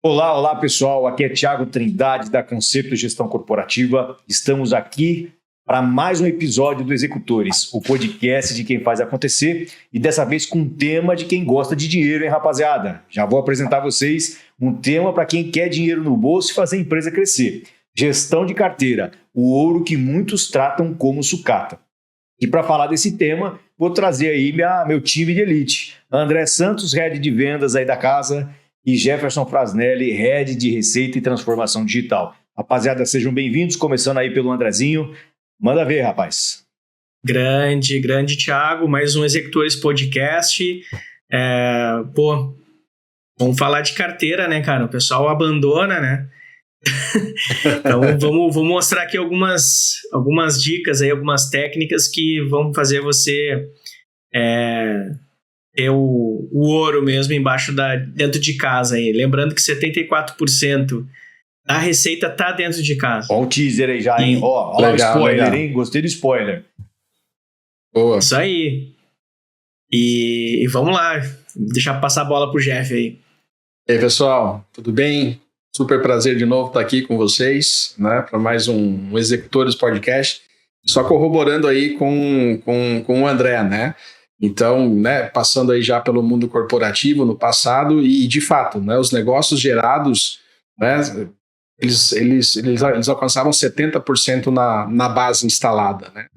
Olá, olá pessoal, aqui é Thiago Trindade da Conceito Gestão Corporativa. Estamos aqui para mais um episódio do Executores, o podcast de quem faz acontecer e dessa vez com um tema de quem gosta de dinheiro, hein, rapaziada? Já vou apresentar a vocês um tema para quem quer dinheiro no bolso e fazer a empresa crescer. Gestão de carteira, o ouro que muitos tratam como sucata. E para falar desse tema, vou trazer aí meu time de elite. André Santos, head de vendas aí da casa, e Jefferson Frasnelli, head de receita e transformação digital. Rapaziada, sejam bem-vindos, começando aí pelo Andrezinho. Manda ver, rapaz. Grande Thiago, mais um Executores Podcast. Vamos falar de carteira, né, cara? O pessoal abandona, né? Então vamos mostrar aqui algumas dicas aí, algumas técnicas que vão fazer você ter o ouro mesmo dentro de casa aí. Lembrando que 74% da receita tá dentro de casa. Olha o teaser aí já, hein? Olha o spoiler, hein? Gostei do spoiler. Boa. Isso aí. E vamos lá. Deixar passar a bola pro Jeff aí. E aí, pessoal, tudo bem? Super prazer de novo estar aqui com vocês, né, para mais um Executores Podcast. Só corroborando aí com o André, né? Então, né, passando aí já pelo mundo corporativo no passado e, de fato, né, os negócios gerados, né, eles alcançavam 70% na base instalada, né?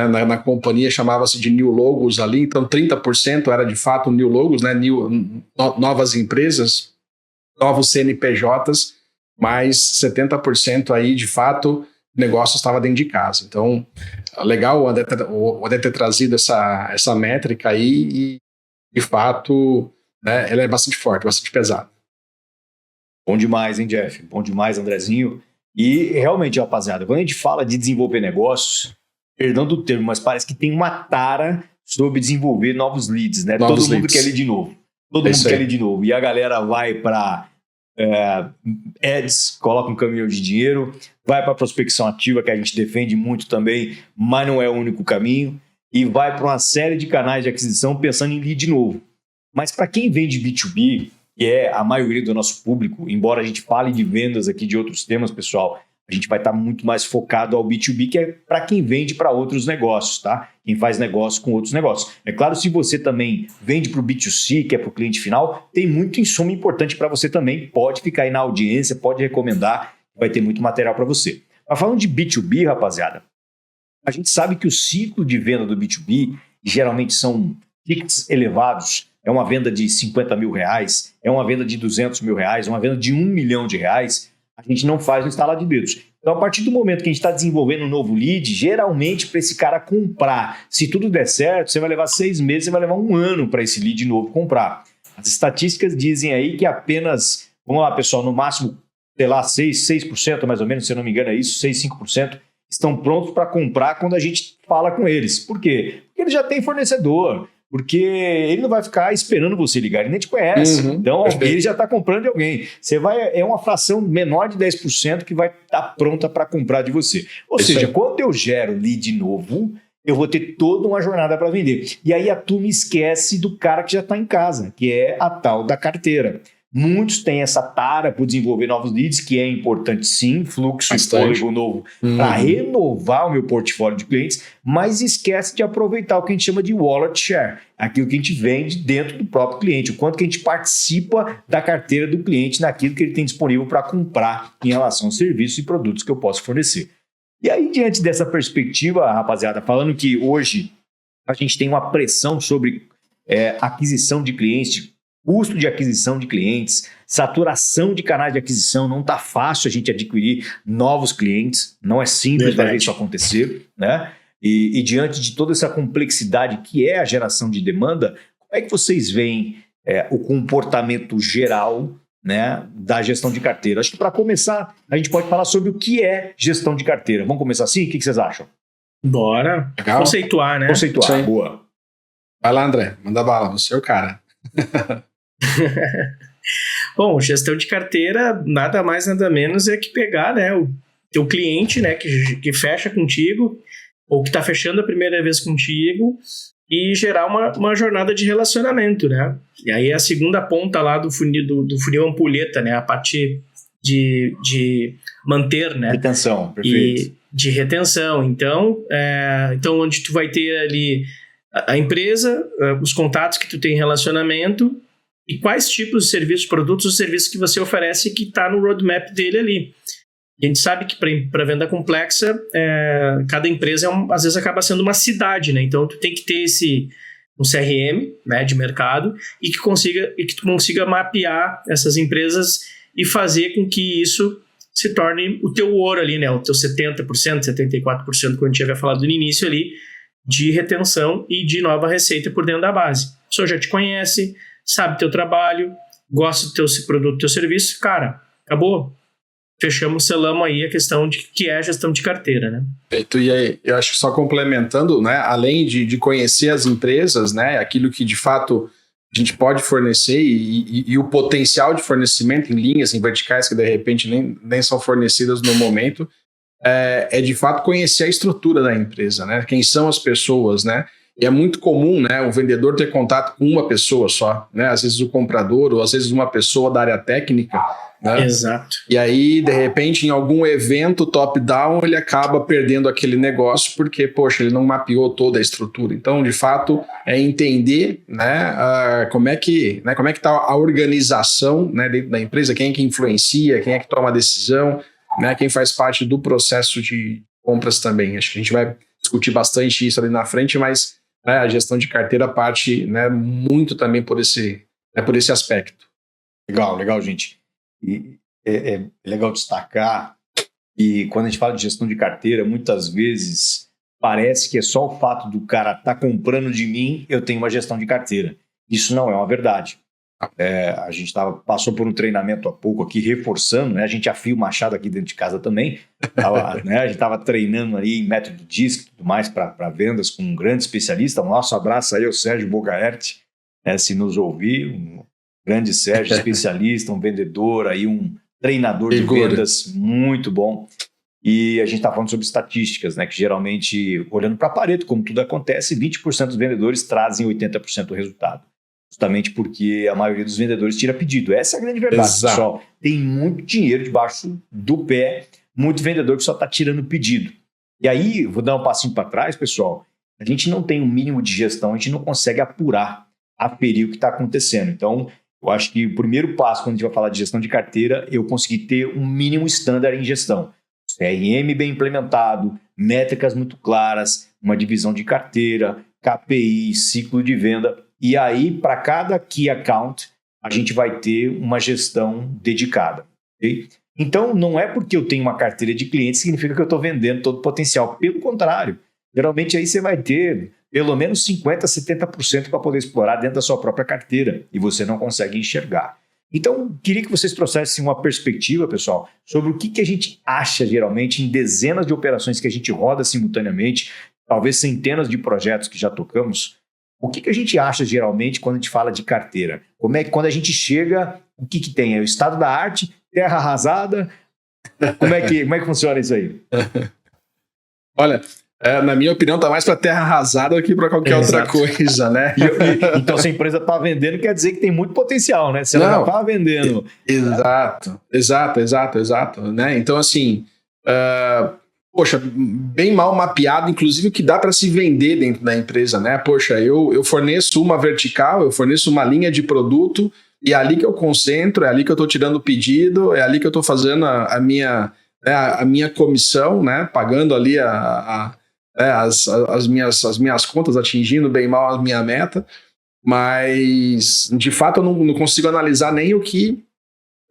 Na companhia chamava-se de new logos ali, então 30% era de fato new logos, né, novas empresas, novos CNPJs, mas 70% aí de fato o negócio estava dentro de casa. Então, legal o André ter trazido essa métrica aí e, de fato, né, ela é bastante forte, bastante pesada. Bom demais, hein, Jeff? Bom demais, Andrezinho. E realmente, rapaziada, quando a gente fala de desenvolver negócios, perdão do termo, mas parece que tem uma tara sobre desenvolver novos leads, né? Todo mundo quer lead novo. Todo mundo quer lead novo. E a galera vai para ads, coloca um caminhão de dinheiro, vai para prospecção ativa, que a gente defende muito também, mas não é o único caminho, e vai para uma série de canais de aquisição pensando em lead novo. Mas para quem vende B2B, que é a maioria do nosso público, embora a gente fale de vendas aqui de outros temas, pessoal, a gente vai estar muito mais focado ao B2B, que é para quem vende para outros negócios, tá? Quem faz negócio com outros negócios. É claro, se você também vende para o B2C, que é para o cliente final, tem muito insumo importante para você também. Pode ficar aí na audiência, pode recomendar, vai ter muito material para você. Mas falando de B2B, rapaziada, a gente sabe que o ciclo de venda do B2B geralmente são tickets elevados. É uma venda de 50 mil reais, é uma venda de 200 mil reais, uma venda de 1 milhão de reais. A gente não faz no estalar de dedos. Então, a partir do momento que a gente está desenvolvendo um novo lead, geralmente para esse cara comprar, se tudo der certo, você vai levar 6 meses, você vai levar 1 ano para esse lead novo comprar. As estatísticas dizem aí que apenas, vamos lá pessoal, no máximo, sei lá, 6% mais ou menos, se eu não me engano é isso, 5% estão prontos para comprar quando a gente fala com eles. Por quê? Porque ele já tem fornecedor. Porque ele não vai ficar esperando você ligar, ele nem te conhece. Então, ele já está comprando de alguém. É uma fração menor de 10% que vai estar pronta para comprar de você. Ou seja, quando eu gero lead novo, eu vou ter toda uma jornada para vender. E aí a turma esquece do cara que já está em casa, que é a tal da carteira. Muitos têm essa tara por desenvolver novos leads, que é importante sim, fluxo e fôlego novo, para renovar o meu portfólio de clientes, mas esquece de aproveitar o que a gente chama de wallet share, aquilo que a gente vende dentro do próprio cliente, o quanto que a gente participa da carteira do cliente naquilo que ele tem disponível para comprar em relação aos serviços e produtos que eu posso fornecer. E aí, diante dessa perspectiva, rapaziada, falando que hoje a gente tem uma pressão sobre aquisição de clientes, custo de aquisição de clientes, saturação de canais de aquisição, não está fácil a gente adquirir novos clientes, não é simples fazer isso acontecer, né? E diante de toda essa complexidade que é a geração de demanda, como é que vocês veem o comportamento geral, né, da gestão de carteira? Acho que para começar, a gente pode falar sobre o que é gestão de carteira. Vamos começar assim? O que vocês acham? Bora. Legal. Conceituar, né? Conceituar, boa. Vai lá, André, manda bala, você é o cara. Bom, gestão de carteira nada mais nada menos é que pegar, né, o teu cliente, né, que fecha contigo ou que está fechando a primeira vez contigo e gerar uma jornada de relacionamento, né? E aí a segunda ponta lá do funil ampulheta, né? A parte de manter, né? Retenção, perfeito. E de retenção. Então, onde tu vai ter ali a empresa, os contatos que tu tem em relacionamento e quais tipos de serviços, produtos ou serviços que você oferece que está no roadmap dele ali. A gente sabe que para venda complexa, cada empresa às vezes acaba sendo uma cidade, né? Então, tu tem que ter um CRM, né, de mercado e que tu consiga mapear essas empresas e fazer com que isso se torne o teu ouro ali, né? O teu 70%, 74%, como a gente havia falado no início ali, de retenção e de nova receita por dentro da base. A pessoa já te conhece, sabe teu trabalho, gosta do teu produto, do teu serviço, cara, acabou. Fechamos, selamos aí a questão de que é a gestão de carteira, né? Perfeito. E aí, eu acho que só complementando, né, além de conhecer as empresas, né, aquilo que de fato a gente pode fornecer e o potencial de fornecimento em linhas, em verticais que de repente nem são fornecidas no momento, é de fato conhecer a estrutura da empresa, né? Quem são as pessoas, né? E é muito comum, né, o vendedor ter contato com uma pessoa só, né? Às vezes o comprador ou às vezes uma pessoa da área técnica, né? Exato. E aí, de repente, em algum evento top-down, ele acaba perdendo aquele negócio porque, poxa, ele não mapeou toda a estrutura. Então, de fato, é entender, né, como é que está a organização, né, dentro da empresa, quem é que influencia, quem é que toma a decisão, né, quem faz parte do processo de compras também. Acho que a gente vai discutir bastante isso ali na frente, mas, né, a gestão de carteira parte, né, muito também por esse aspecto. Legal, gente. E é legal destacar que quando a gente fala de gestão de carteira, muitas vezes parece que é só o fato do cara estar comprando de mim, eu tenho uma gestão de carteira. Isso não é uma verdade. A gente passou por um treinamento há pouco aqui, reforçando, né? A gente afia o machado aqui dentro de casa também. Né? A gente estava treinando ali em método DISC e tudo mais para vendas com um grande especialista. Um nosso abraço aí ao Sérgio Bogaert, se nos ouvir, um grande Sérgio, especialista, um vendedor, aí, um treinador de vendas muito bom. E a gente está falando sobre estatísticas, né? Que geralmente, olhando para Pareto, como tudo acontece, 20% dos vendedores trazem 80% do resultado. Justamente porque a maioria dos vendedores tira pedido. Essa é a grande verdade, pessoal. Tem muito dinheiro debaixo do pé, muito vendedor que só está tirando pedido. E aí, vou dar um passinho para trás, pessoal. A gente não tem um mínimo de gestão, a gente não consegue apurar, aferir o que está acontecendo. Então, eu acho que o primeiro passo, quando a gente vai falar de gestão de carteira, eu conseguir ter um mínimo estándar em gestão. CRM bem implementado, métricas muito claras, uma divisão de carteira, KPI, ciclo de venda. E aí, para cada key account, a gente vai ter uma gestão dedicada. Okay? Então, não é porque eu tenho uma carteira de clientes que significa que eu estou vendendo todo o potencial. Pelo contrário, geralmente aí você vai ter pelo menos 50%, 70% para poder explorar dentro da sua própria carteira e você não consegue enxergar. Então, queria que vocês trouxessem uma perspectiva, pessoal, sobre o que a gente acha geralmente em dezenas de operações que a gente roda simultaneamente, talvez centenas de projetos que já tocamos. O que a gente acha geralmente quando a gente fala de carteira? Como é que quando a gente chega, o que tem? É o estado da arte, terra arrasada? Como é que funciona isso aí? Olha, na minha opinião, tá mais para terra arrasada do que para qualquer outra coisa, né? Então, se a empresa está vendendo, quer dizer que tem muito potencial, né? Se ela não está vendendo. Exato. Né? Então, assim, poxa, bem mal mapeado, inclusive o que dá para se vender dentro da empresa, né? Poxa, eu forneço uma vertical, eu forneço uma linha de produto e é ali que eu concentro, é ali que eu estou tirando o pedido, é ali que eu estou fazendo a minha comissão, né? Pagando ali as minhas contas, atingindo bem mal a minha meta, mas de fato eu não consigo analisar nem o que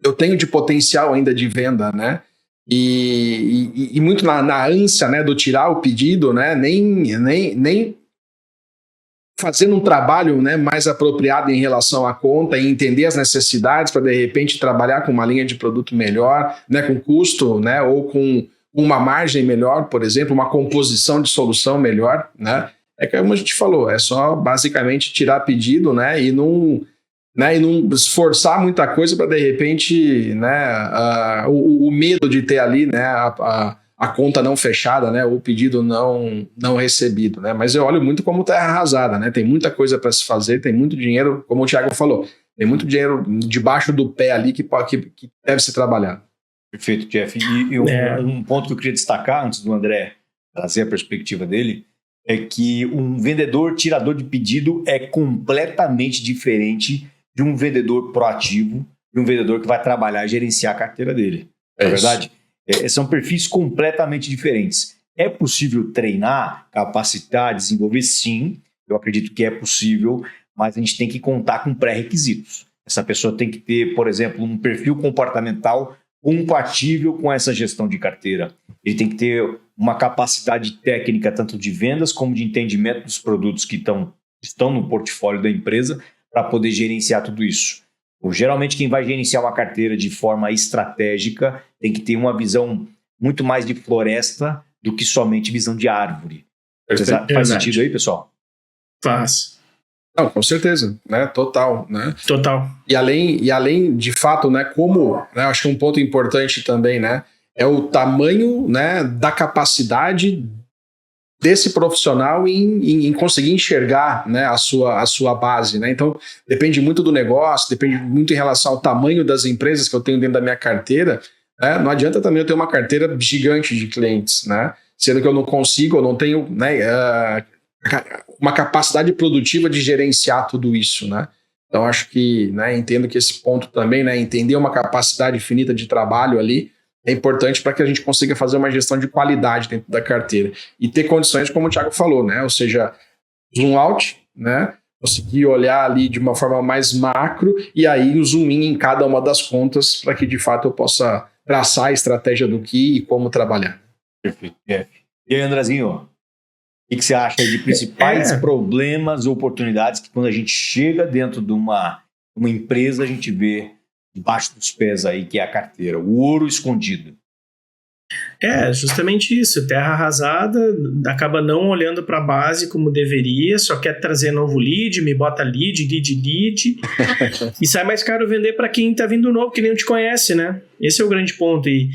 eu tenho de potencial ainda de venda, né? E muito na ânsia, né, do tirar o pedido, né, nem fazendo um trabalho, né, mais apropriado em relação à conta e entender as necessidades para, de repente, trabalhar com uma linha de produto melhor, né, com custo, né, ou com uma margem melhor, por exemplo, uma composição de solução melhor, né? É como a gente falou, é só basicamente tirar pedido, né, e não esforçar muita coisa para, de repente, né, o medo de ter ali, né, a conta não fechada, né? O pedido não recebido, né? Mas eu olho muito como terra arrasada, né? Tem muita coisa para se fazer, tem muito dinheiro, como o Thiago falou, tem muito dinheiro debaixo do pé ali que deve ser trabalhado. Perfeito, Jeff. E um ponto que eu queria destacar, antes do André trazer a perspectiva dele, é que um vendedor tirador de pedido é completamente diferente de um vendedor proativo, de um vendedor que vai trabalhar e gerenciar a carteira dele. Não é verdade? São perfis completamente diferentes. É possível treinar, capacitar, desenvolver? Sim, eu acredito que é possível, mas a gente tem que contar com pré-requisitos. Essa pessoa tem que ter, por exemplo, um perfil comportamental compatível com essa gestão de carteira. Ele tem que ter uma capacidade técnica tanto de vendas como de entendimento dos produtos que estão no portfólio da empresa para poder gerenciar tudo isso. Geralmente quem vai gerenciar uma carteira de forma estratégica tem que ter uma visão muito mais de floresta do que somente visão de árvore. Faz sentido aí, pessoal? Faz. Não, com certeza, né? Total, né? Total. E além de fato, né? Como, né, acho que um ponto importante também, né? É o tamanho, né, da capacidade desse profissional em conseguir enxergar, né, a sua base, né? Então, depende muito do negócio, depende muito em relação ao tamanho das empresas que eu tenho dentro da minha carteira, né? Não adianta também eu ter uma carteira gigante de clientes, né? Sendo que eu não consigo, eu não tenho, né, uma capacidade produtiva de gerenciar tudo isso, né? Então, acho que, né, entendo que esse ponto também, né, entender uma capacidade infinita de trabalho ali é importante para que a gente consiga fazer uma gestão de qualidade dentro da carteira e ter condições, como o Thiago falou, né? Ou seja, zoom out, né? Conseguir olhar ali de uma forma mais macro e aí o zoom in em cada uma das contas para que, de fato, eu possa traçar a estratégia do que e como trabalhar. Perfeito, Jeff. E aí, Andrezinho, o que você acha de principais problemas ou oportunidades que quando a gente chega dentro de uma empresa a gente vê debaixo dos pés aí, que é a carteira, o ouro escondido? Justamente isso. Terra arrasada, acaba não olhando para a base como deveria, só quer trazer novo lead, me bota lead, e sai mais caro vender para quem está vindo novo, que nem não te conhece, né? Esse é o grande ponto. E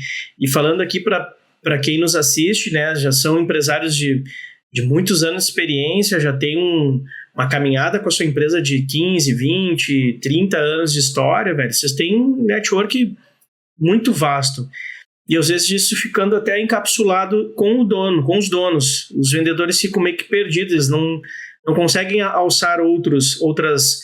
falando aqui para quem nos assiste, né, já são empresários de muitos anos de experiência, já tem uma caminhada com a sua empresa de 15, 20, 30 anos de história, velho. Vocês têm um network muito vasto. E às vezes isso ficando até encapsulado com o dono, com os donos. Os vendedores ficam meio que perdidos, eles não conseguem alçar outras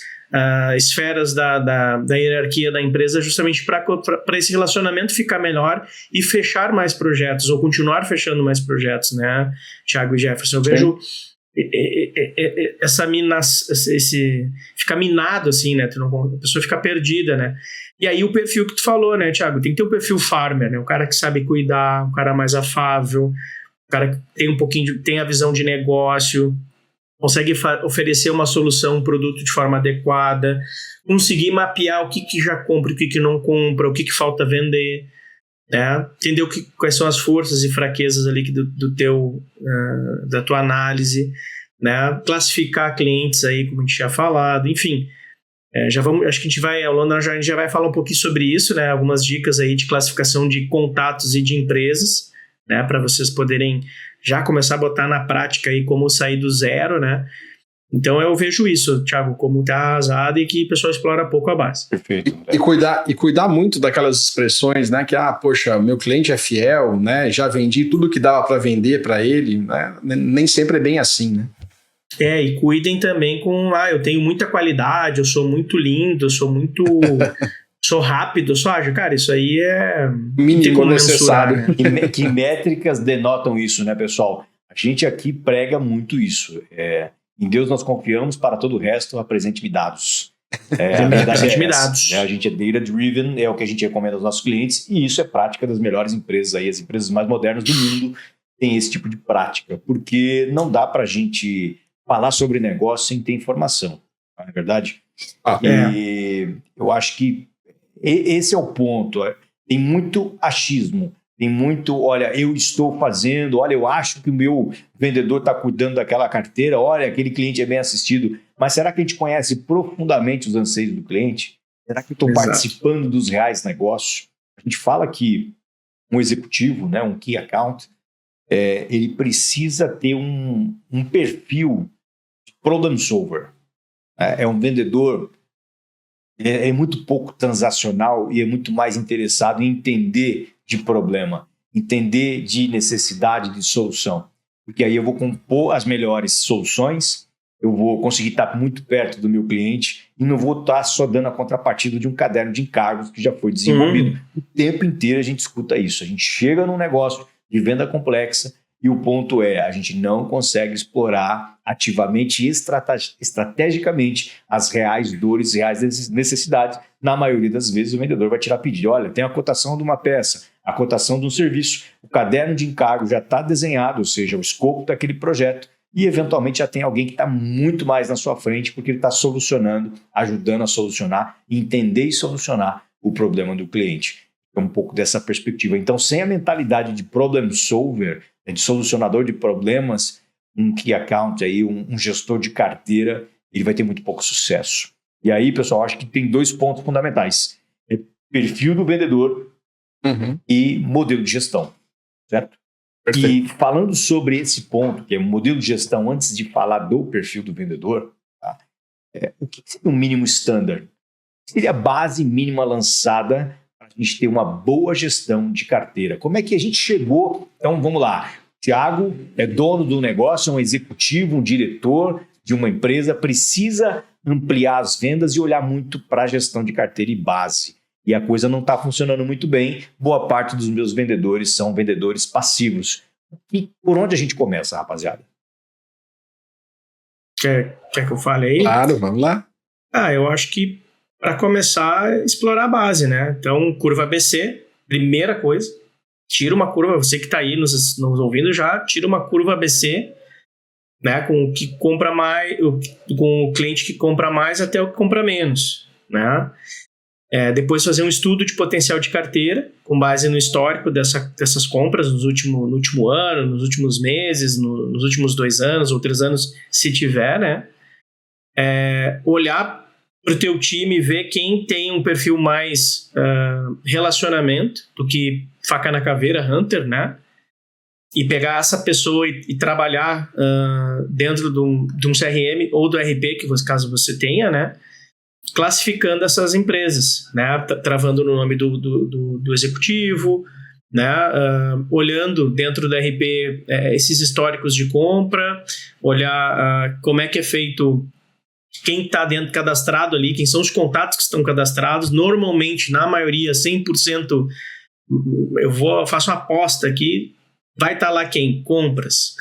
esferas da hierarquia da empresa justamente para esse relacionamento ficar melhor e fechar mais projetos, ou continuar fechando mais projetos, né, Thiago e Jefferson? Eu vejo fica minado assim, né? A pessoa fica perdida, né? E aí o perfil que tu falou, né, Thiago? Tem que ter um perfil farmer, né? O cara que sabe cuidar, o cara mais afável, o cara que tem a visão de negócio, consegue oferecer uma solução, um produto de forma adequada, conseguir mapear o que já compra, o que não compra, o que falta vender, né? Entender quais são as forças e fraquezas ali da tua análise, né? Classificar clientes aí, como a gente tinha falado, enfim. Acho que a gente vai, ao longo da jornada, a gente já vai falar um pouquinho sobre isso, né? Algumas dicas aí de classificação de contatos e de empresas, né? Para vocês poderem já começar a botar na prática aí como sair do zero, né? Então eu vejo isso, Thiago, como tá arrasado e que o pessoal explora pouco a base. Perfeito. E cuidar muito daquelas expressões, né? Que, poxa, meu cliente é fiel, né? Já vendi tudo que dava para vender para ele, né? Nem sempre é bem assim, né? E cuidem também com, eu tenho muita qualidade, eu sou muito lindo, eu sou muito... sou rápido, só ágil. Cara, isso aí é... mínimo necessário. Mensurar, né? Que métricas denotam isso, né, pessoal? A gente aqui prega muito isso. Em Deus nós confiamos, para todo o resto apresente-me dados. A verdade é essa, né? A gente é data-driven, é o que a gente recomenda aos nossos clientes, e isso é prática das melhores empresas aí, as empresas mais modernas do mundo têm esse tipo de prática, porque não dá para a gente falar sobre negócio sem ter informação, não é verdade? E eu acho que esse é o ponto. Tem muito achismo, tem muito, olha, eu estou fazendo, olha, eu acho que o meu vendedor está cuidando daquela carteira, olha, aquele cliente é bem assistido, mas será que a gente conhece profundamente os anseios do cliente? Será que eu estou participando dos reais negócios? A gente fala que um executivo, né, um Key Account, ele precisa ter um perfil de problem solver. É um vendedor, é muito pouco transacional e é muito mais interessado em entender de problema, entender de necessidade de solução. Porque aí eu vou compor as melhores soluções, eu vou conseguir estar muito perto do meu cliente e não vou estar só dando a contrapartida de um caderno de encargos que já foi desenvolvido. O tempo inteiro a gente escuta isso. A gente chega num negócio de venda complexa e o ponto é, a gente não consegue explorar ativamente e estrategicamente as reais dores, reais necessidades. Na maioria das vezes o vendedor vai tirar pedido. Olha, tem a cotação de uma peça, a cotação de um serviço, o caderno de encargo já está desenhado, ou seja, o escopo daquele projeto. E, eventualmente, já tem alguém que está muito mais na sua frente porque ele está solucionando, ajudando a solucionar, entender e solucionar o problema do cliente. É um pouco dessa perspectiva. Então, sem a mentalidade de problem solver, de solucionador de problemas, um key account, aí, um gestor de carteira, ele vai ter muito pouco sucesso. E aí, pessoal, acho que tem 2 pontos fundamentais. Perfil do vendedor e modelo de gestão, certo? Perfeito. E falando sobre esse ponto, que é o modelo de gestão, antes de falar do perfil do vendedor, tá? O que seria um mínimo standard? O que seria a base mínima lançada para a gente ter uma boa gestão de carteira? Como é que a gente chegou? Então, vamos lá. Thiago é dono do negócio, é um executivo, um diretor de uma empresa, precisa ampliar as vendas e olhar muito para a gestão de carteira e base. E a coisa não está funcionando muito bem. Boa parte dos meus vendedores são vendedores passivos. E por onde a gente começa, rapaziada? Quer que eu fale aí? Claro, vamos lá. Eu acho que para começar, explorar a base, né? Então, curva ABC, primeira coisa. Tira uma curva, você que está aí nos ouvindo já, tira uma curva ABC, né? Com o que compra mais, com o cliente que compra mais até o que compra menos, né? Depois fazer um estudo de potencial de carteira, com base no histórico dessas compras no último ano, nos últimos meses, nos últimos 2 anos ou 3 anos, se tiver, né? Olhar para o teu time e ver quem tem um perfil mais relacionamento do que faca na caveira, hunter, né? E pegar essa pessoa e trabalhar dentro de um CRM ou do RP, caso você tenha, né? Classificando essas empresas, né? Travando no nome do executivo, né? Olhando dentro do RP esses históricos de compra, olhar como é que é feito, quem está dentro cadastrado ali, quem são os contatos que estão cadastrados. Normalmente, na maioria, 100%, faço uma aposta aqui, vai estar lá quem? Compras.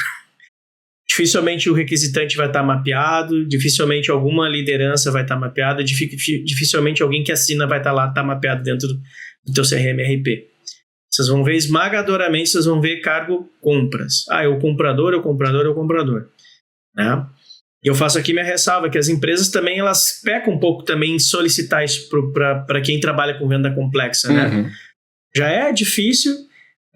Dificilmente o requisitante vai estar mapeado, dificilmente alguma liderança vai estar mapeada, dificilmente alguém que assina vai estar lá, mapeado dentro do teu CRM RP. Vocês vão ver esmagadoramente, vocês vão ver cargo compras. É o comprador, é o comprador, é o comprador. Né? E eu faço aqui minha ressalva, que as empresas também, elas pecam um pouco também em solicitar isso para quem trabalha com venda complexa. Né? Já é difícil.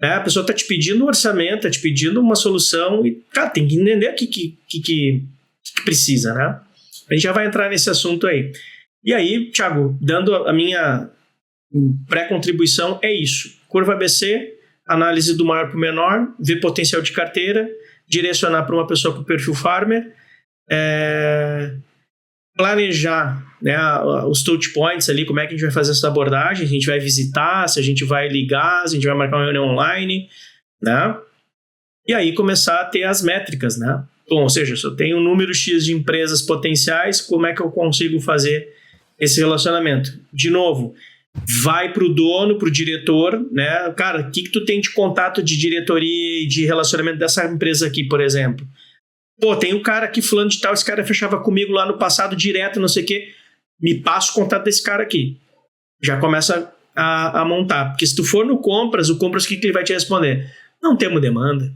A pessoa está te pedindo um orçamento, está te pedindo uma solução e, cara, tem que entender o que precisa, né? A gente já vai entrar nesse assunto aí. E aí, Thiago, dando a minha pré-contribuição, é isso. Curva ABC, análise do maior para o menor, ver potencial de carteira, direcionar para uma pessoa com perfil farmer, planejar, né, os touch points ali, como é que a gente vai fazer essa abordagem, a gente vai visitar, se a gente vai ligar, se a gente vai marcar uma reunião online, né? E aí começar a ter as métricas, né? Bom, ou seja, se eu tenho um número X de empresas potenciais, como é que eu consigo fazer esse relacionamento? De novo, vai para o dono, para o diretor, né? Cara, o que tu tem de contato de diretoria e de relacionamento dessa empresa aqui, por exemplo? Pô, tem um cara aqui, fulano de tal, esse cara fechava comigo lá no passado direto, não sei o quê. Me passa o contato desse cara aqui. Já começa a montar. Porque se tu for no compras, o compras, o que ele vai te responder? Não temos demanda.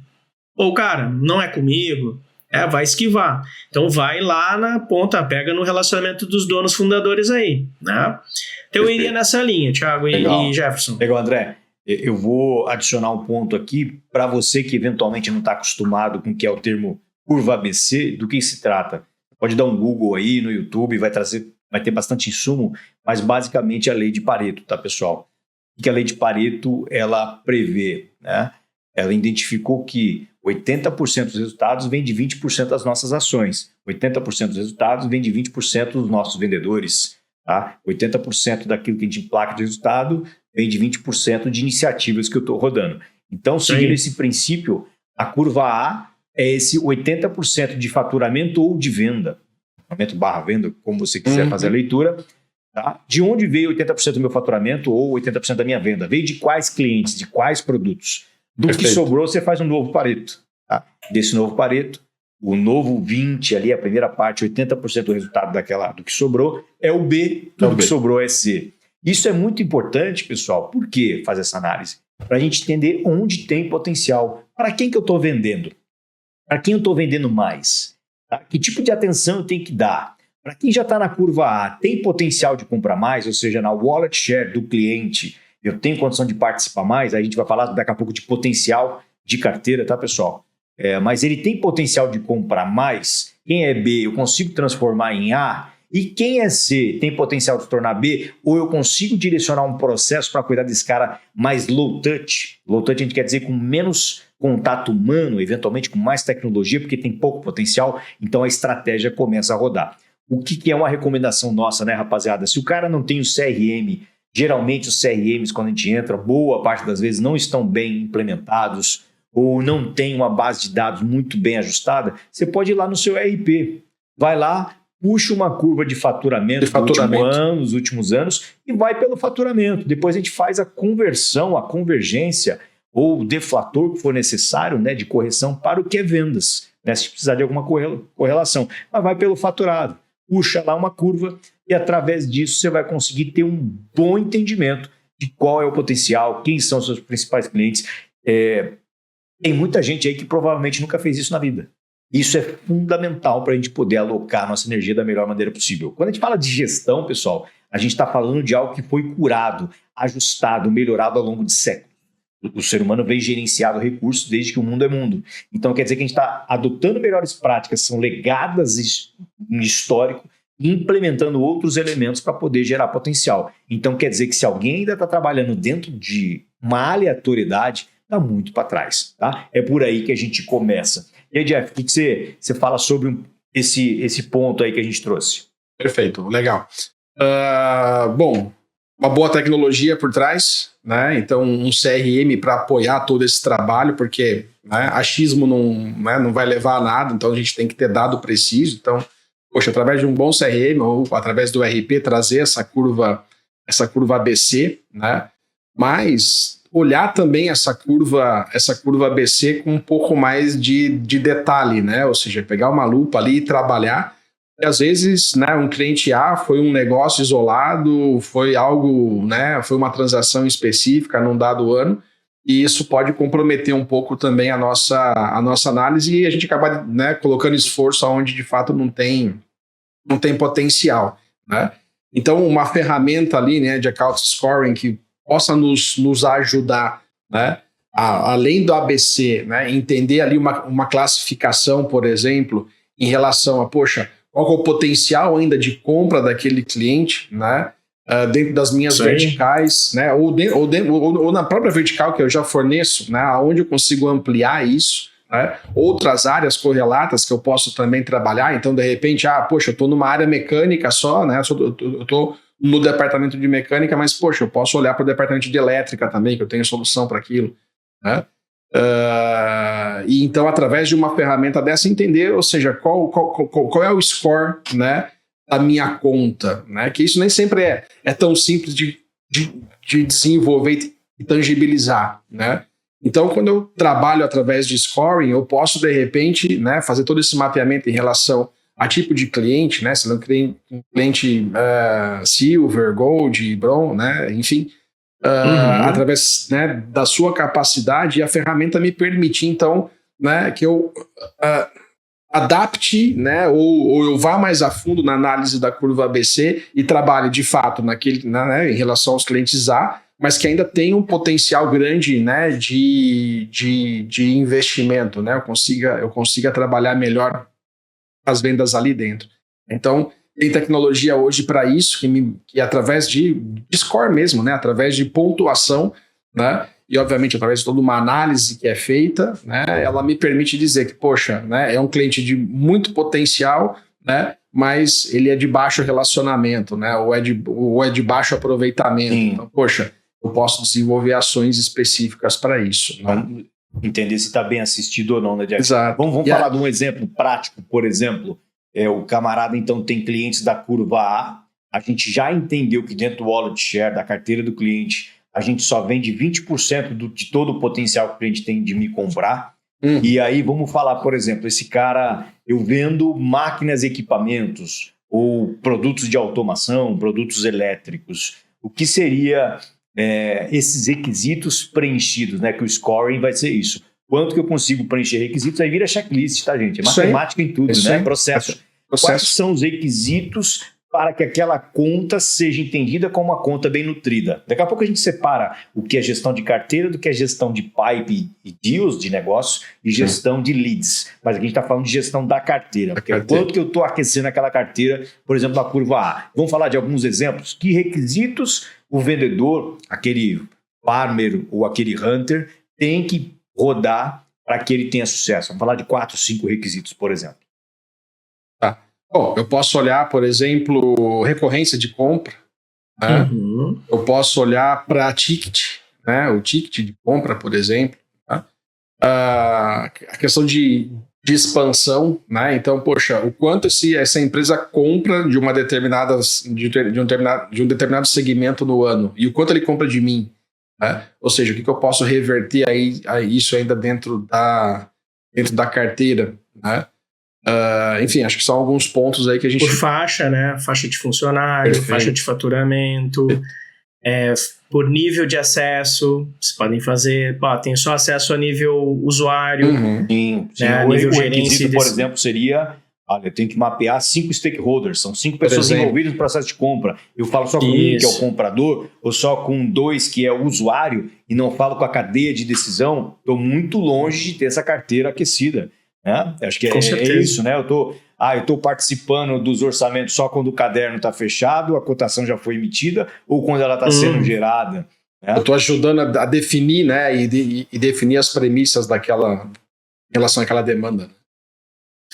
Ou, cara, não é comigo. Vai esquivar. Então, vai lá na ponta, pega no relacionamento dos donos fundadores aí. Né? Então, eu iria nessa linha, Thiago e Jefferson. Legal, André. Eu vou adicionar um ponto aqui para você que eventualmente não está acostumado com o que é o termo curva ABC, do que se trata. Pode dar um Google aí no YouTube, vai ter bastante insumo, mas basicamente é a lei de Pareto, tá, pessoal? que a lei de Pareto ela prevê, né? Ela identificou que 80% dos resultados vem de 20% das nossas ações, 80% dos resultados vem de 20% dos nossos vendedores, tá? 80% daquilo que a gente emplaca de resultado vem de 20% de iniciativas que eu estou rodando. Então, seguindo esse princípio, a curva A é esse 80% de faturamento ou de venda, faturamento/venda, como você quiser fazer a leitura. Tá? De onde veio 80% do meu faturamento ou 80% da minha venda? Veio de quais clientes, de quais produtos? Do que sobrou, você faz um novo Pareto. Tá? Desse novo Pareto, o novo 20 ali, a primeira parte, 80% do resultado do que sobrou é o B, tudo que sobrou é C. Isso é muito importante, pessoal. Por que fazer essa análise? Para a gente entender onde tem potencial. Para quem que eu estou vendendo? Para quem eu estou vendendo mais? Tá? Que tipo de atenção eu tenho que dar? Para quem já está na curva A, tem potencial de comprar mais, ou seja, na wallet share do cliente, eu tenho condição de participar mais, aí a gente vai falar daqui a pouco de potencial de carteira, tá, pessoal? Mas ele tem potencial de comprar mais. Quem é B, eu consigo transformar em A. E quem é C, tem potencial de se tornar B, ou eu consigo direcionar um processo para cuidar desse cara mais low touch. Low touch a gente quer dizer com menos contato humano, eventualmente com mais tecnologia, porque tem pouco potencial, então a estratégia começa a rodar. O que é uma recomendação nossa, né, rapaziada? Se o cara não tem o CRM, geralmente os CRMs, quando a gente entra, boa parte das vezes não estão bem implementados ou não tem uma base de dados muito bem ajustada, você pode ir lá no seu ERP. Vai lá, puxa uma curva de faturamento, nos últimos anos e vai pelo faturamento. Depois a gente faz a conversão, a convergência ou o deflator que for necessário, né, de correção para o que é vendas, né, se precisar de alguma correlação. Mas vai pelo faturado. Puxa lá uma curva e através disso você vai conseguir ter um bom entendimento de qual é o potencial, quem são os seus principais clientes. Tem muita gente aí que provavelmente nunca fez isso na vida. Isso é fundamental para a gente poder alocar nossa energia da melhor maneira possível. Quando a gente fala de gestão, pessoal, a gente está falando de algo que foi curado, ajustado, melhorado ao longo de séculos. O ser humano vem gerenciado recursos desde que o mundo é mundo. Então quer dizer que a gente está adotando melhores práticas, são legadas em histórico e implementando outros elementos para poder gerar potencial. Então quer dizer que se alguém ainda está trabalhando dentro de uma aleatoriedade, está muito para trás. Tá? É por aí que a gente começa. E aí, Jeff, o que você fala sobre esse ponto aí que a gente trouxe? Perfeito, legal. Bom, uma boa tecnologia por trás, né? Então um CRM para apoiar todo esse trabalho, porque, né, achismo não vai levar a nada, então a gente tem que ter dado preciso. Então, poxa, através de um bom CRM ou através do RP trazer essa curva ABC, né? Mas olhar também essa curva ABC com um pouco mais de detalhe, né? Ou seja, pegar uma lupa ali e trabalhar. E às vezes, né, um cliente A foi um negócio isolado, foi algo, né, foi uma transação específica num dado ano, e isso pode comprometer um pouco também a nossa análise e a gente acaba, né, colocando esforço onde de fato não tem potencial, né? Então, uma ferramenta ali, né, de account scoring que possa nos ajudar, né, além do ABC, né, entender ali uma classificação, por exemplo, em relação a, poxa, qual é o potencial ainda de compra daquele cliente, né, dentro das minhas verticais, né, ou na própria vertical que eu já forneço, né, onde eu consigo ampliar isso, né, outras áreas correlatas que eu posso também trabalhar. Então, de repente, poxa, eu estou numa área mecânica só, né, eu estou no departamento de mecânica, mas, poxa, eu posso olhar para o departamento de elétrica também, que eu tenho solução para aquilo, né? E então, através de uma ferramenta dessa, entender, ou seja, qual é o score, né, da minha conta, né? Que isso nem sempre é tão simples de desenvolver e tangibilizar, né? Então, quando eu trabalho através de scoring, eu posso, de repente, né, fazer todo esse mapeamento em relação a tipo de cliente, né? Se não um cliente silver, gold, bronze, né? Enfim, através, né, da sua capacidade, e a ferramenta me permitir, então, né, que eu adapte, né, ou eu vá mais a fundo na análise da curva ABC e trabalhe de fato né, em relação aos clientes A, mas que ainda tem um potencial grande, né, de investimento, né? Eu consiga trabalhar melhor as vendas ali dentro. Então, tem tecnologia hoje para isso, que através de score mesmo, né? Através de pontuação, né? E obviamente através de toda uma análise que é feita, né? Ela me permite dizer que, poxa, né? É um cliente de muito potencial, né? Mas ele é de baixo relacionamento, né? Ou é de baixo aproveitamento. Sim. Então, poxa, eu posso desenvolver ações específicas para isso. Né? Entender se está bem assistido ou não, né, Jack? Exato. Vamos falar de um exemplo prático, por exemplo. O camarada, então, tem clientes da curva A. A gente já entendeu que dentro do wallet share, da carteira do cliente, a gente só vende 20% de todo o potencial que o cliente tem de me comprar. E aí, vamos falar, por exemplo, esse cara, eu vendo máquinas e equipamentos, ou produtos de automação, produtos elétricos. O que seria esses requisitos preenchidos, né? Que o scoring vai ser isso. Quanto que eu consigo preencher requisitos? Aí vira checklist, tá, gente? É matemática em tudo, né? Processo. Quais são os requisitos para que aquela conta seja entendida como uma conta bem nutrida? Daqui a pouco a gente separa o que é gestão de carteira do que é gestão de pipe e deals de negócio e gestão de leads. Mas aqui a gente está falando de gestão da carteira. Quanto que eu estou aquecendo aquela carteira, por exemplo, na curva A? Vamos falar de alguns exemplos. Que requisitos o vendedor, aquele farmer ou aquele hunter, tem que rodar para que ele tenha sucesso? Vamos falar de 4, 5 requisitos, por exemplo. Tá. Bom, eu posso olhar, por exemplo, recorrência de compra. Né? Eu posso olhar para ticket, né? O ticket de compra, por exemplo. Tá? A questão de expansão, né? Então, poxa, o quanto essa empresa compra de um determinado segmento no ano e o quanto ele compra de mim. Né? Ou seja, o que eu posso reverter aí isso ainda dentro da carteira, né? Enfim, acho que são alguns pontos aí que a gente... Por faixa, né? Faixa de funcionário, Perfeito. Faixa de faturamento, por nível de acesso, vocês podem fazer, tem só acesso a nível usuário, Sim. nível O gerência. requisito, por exemplo, seria... Olha, eu tenho que mapear 5 stakeholders, são 5 pessoas envolvidas no processo de compra. Eu falo só com um, que é o comprador, ou só com 2, que é o usuário, e não falo com a cadeia de decisão. Estou muito longe de ter essa carteira aquecida. Né? Acho que é isso, né? Eu estou participando dos orçamentos só quando o caderno está fechado, a cotação já foi emitida, ou quando ela está sendo gerada. Né? Eu estou ajudando a definir, né? E definir as premissas em relação àquela demanda.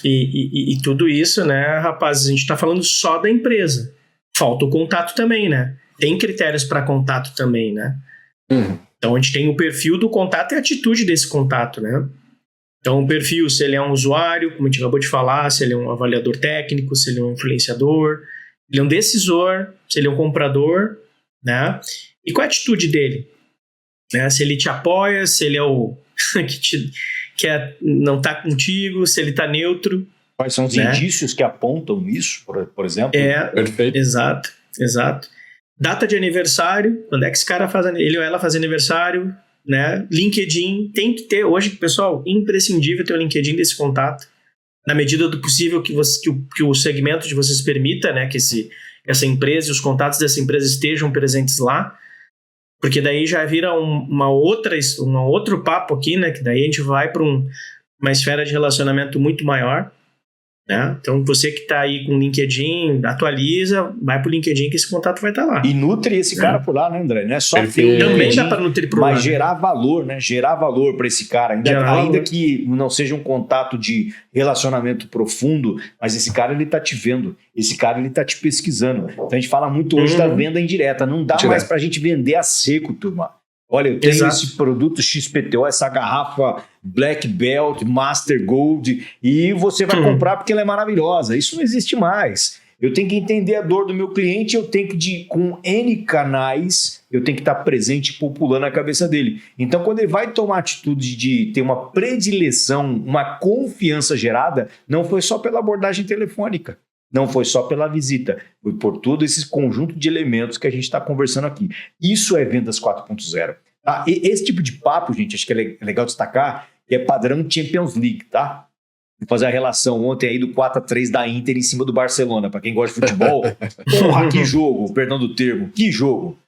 E tudo isso, né, rapaz, a gente está falando só da empresa. Falta o contato também, né? Tem critérios para contato também, né? Então a gente tem o perfil do contato e a atitude desse contato, né? Então o perfil, se ele é um usuário, como a gente acabou de falar, se ele é um avaliador técnico, se ele é um influenciador, se ele é um decisor, se ele é um comprador, né? E qual a atitude dele? Né? Se ele te apoia, se ele é o que não está contigo, se ele está neutro. Quais são os indícios que apontam isso, por exemplo? Perfeito. Exato. Data de aniversário, quando é que esse cara ele ou ela faz aniversário, né? LinkedIn, tem que ter, hoje, pessoal, imprescindível ter o LinkedIn desse contato, na medida do possível que o segmento de vocês permita, né? Que essa empresa e os contatos dessa empresa estejam presentes lá, porque daí já vira um outro papo aqui, né? Que daí a gente vai para uma esfera de relacionamento muito maior, né? Então você que está aí com o LinkedIn, atualiza, vai para o LinkedIn que esse contato vai estar lá. E nutre esse cara por lá, né, André? Não é só ter também dá para nutrir por lá, mas gerar valor, né? Gerar valor para esse cara, ainda que não seja um contato de relacionamento profundo, mas esse cara ele tá te vendo, esse cara ele tá te pesquisando. Então a gente fala muito hoje da venda indireta, não dá mais para a gente vender a seco, turma. Olha, eu tenho esse produto XPTO, essa garrafa Black Belt, Master Gold, e você vai comprar porque ela é maravilhosa. Isso não existe mais. Eu tenho que entender a dor do meu cliente, eu tenho que, com N canais, eu tenho que estar presente e populando a cabeça dele. Então, quando ele vai tomar a atitude de ter uma predileção, uma confiança gerada, não foi só pela abordagem telefônica. Não foi só pela visita, foi por todo esse conjunto de elementos que a gente está conversando aqui. Isso é vendas 4.0. Tá? E esse tipo de papo, gente, acho que é legal destacar, que é padrão Champions League, tá? Vou fazer a relação ontem aí do 4-3 da Inter em cima do Barcelona. Para quem gosta de futebol, porra, que jogo, perdão do termo, que jogo.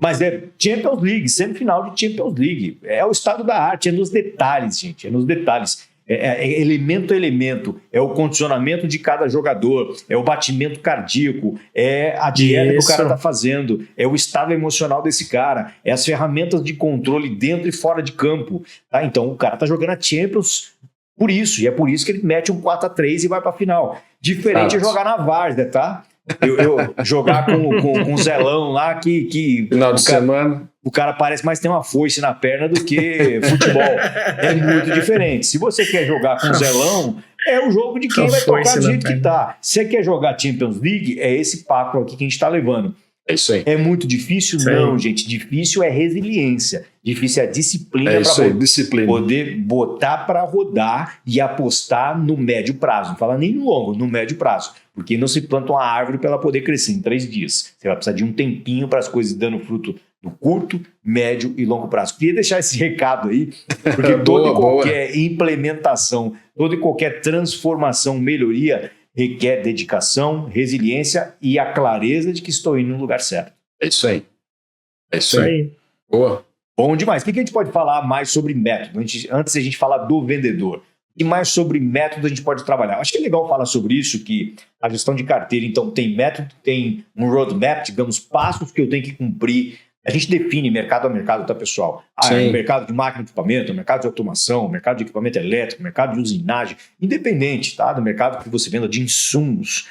Mas é Champions League, semifinal de Champions League. É o estado da arte, é nos detalhes, gente, é nos detalhes. É elemento a elemento, é o condicionamento de cada jogador, é o batimento cardíaco, é a dieta que o cara está fazendo, é o estado emocional desse cara, é as ferramentas de controle dentro e fora de campo. Tá? Então o cara está jogando a Champions por isso, e é por isso que ele mete um 4-3 e vai para a final. Diferente é jogar na várzea, tá? Eu jogar com um Zelão lá que final de semana. O cara parece mais ter uma foice na perna do que futebol. É muito diferente. Se você quer jogar com Zelão, é o jogo de quem vai tocar do jeito que tá. Se você quer jogar Champions League, é esse papo aqui que a gente tá levando. É isso aí. É muito difícil? Não, gente. Difícil é resiliência. Difícil é a disciplina para poder botar para rodar e apostar no médio prazo. Não fala nem no longo, no médio prazo. Porque não se planta uma árvore para ela poder crescer em 3 dias. Você vai precisar de um tempinho para as coisas dando fruto no curto, médio e longo prazo. Queria deixar esse recado aí, porque toda e qualquer implementação, toda e qualquer transformação, melhoria, requer dedicação, resiliência e a clareza de que estou indo no lugar certo. É isso aí. É isso aí. Boa. Bom demais. O que a gente pode falar mais sobre método? Antes de a gente falar do vendedor. E mais sobre método a gente pode trabalhar. Acho que é legal falar sobre isso, que a gestão de carteira, então, tem método, tem um roadmap, digamos, passos que eu tenho que cumprir. A gente define mercado a mercado, tá, pessoal? Mercado de máquina de equipamento, mercado de automação, mercado de equipamento elétrico, mercado de usinagem, independente, tá, do mercado que você venda de insumos.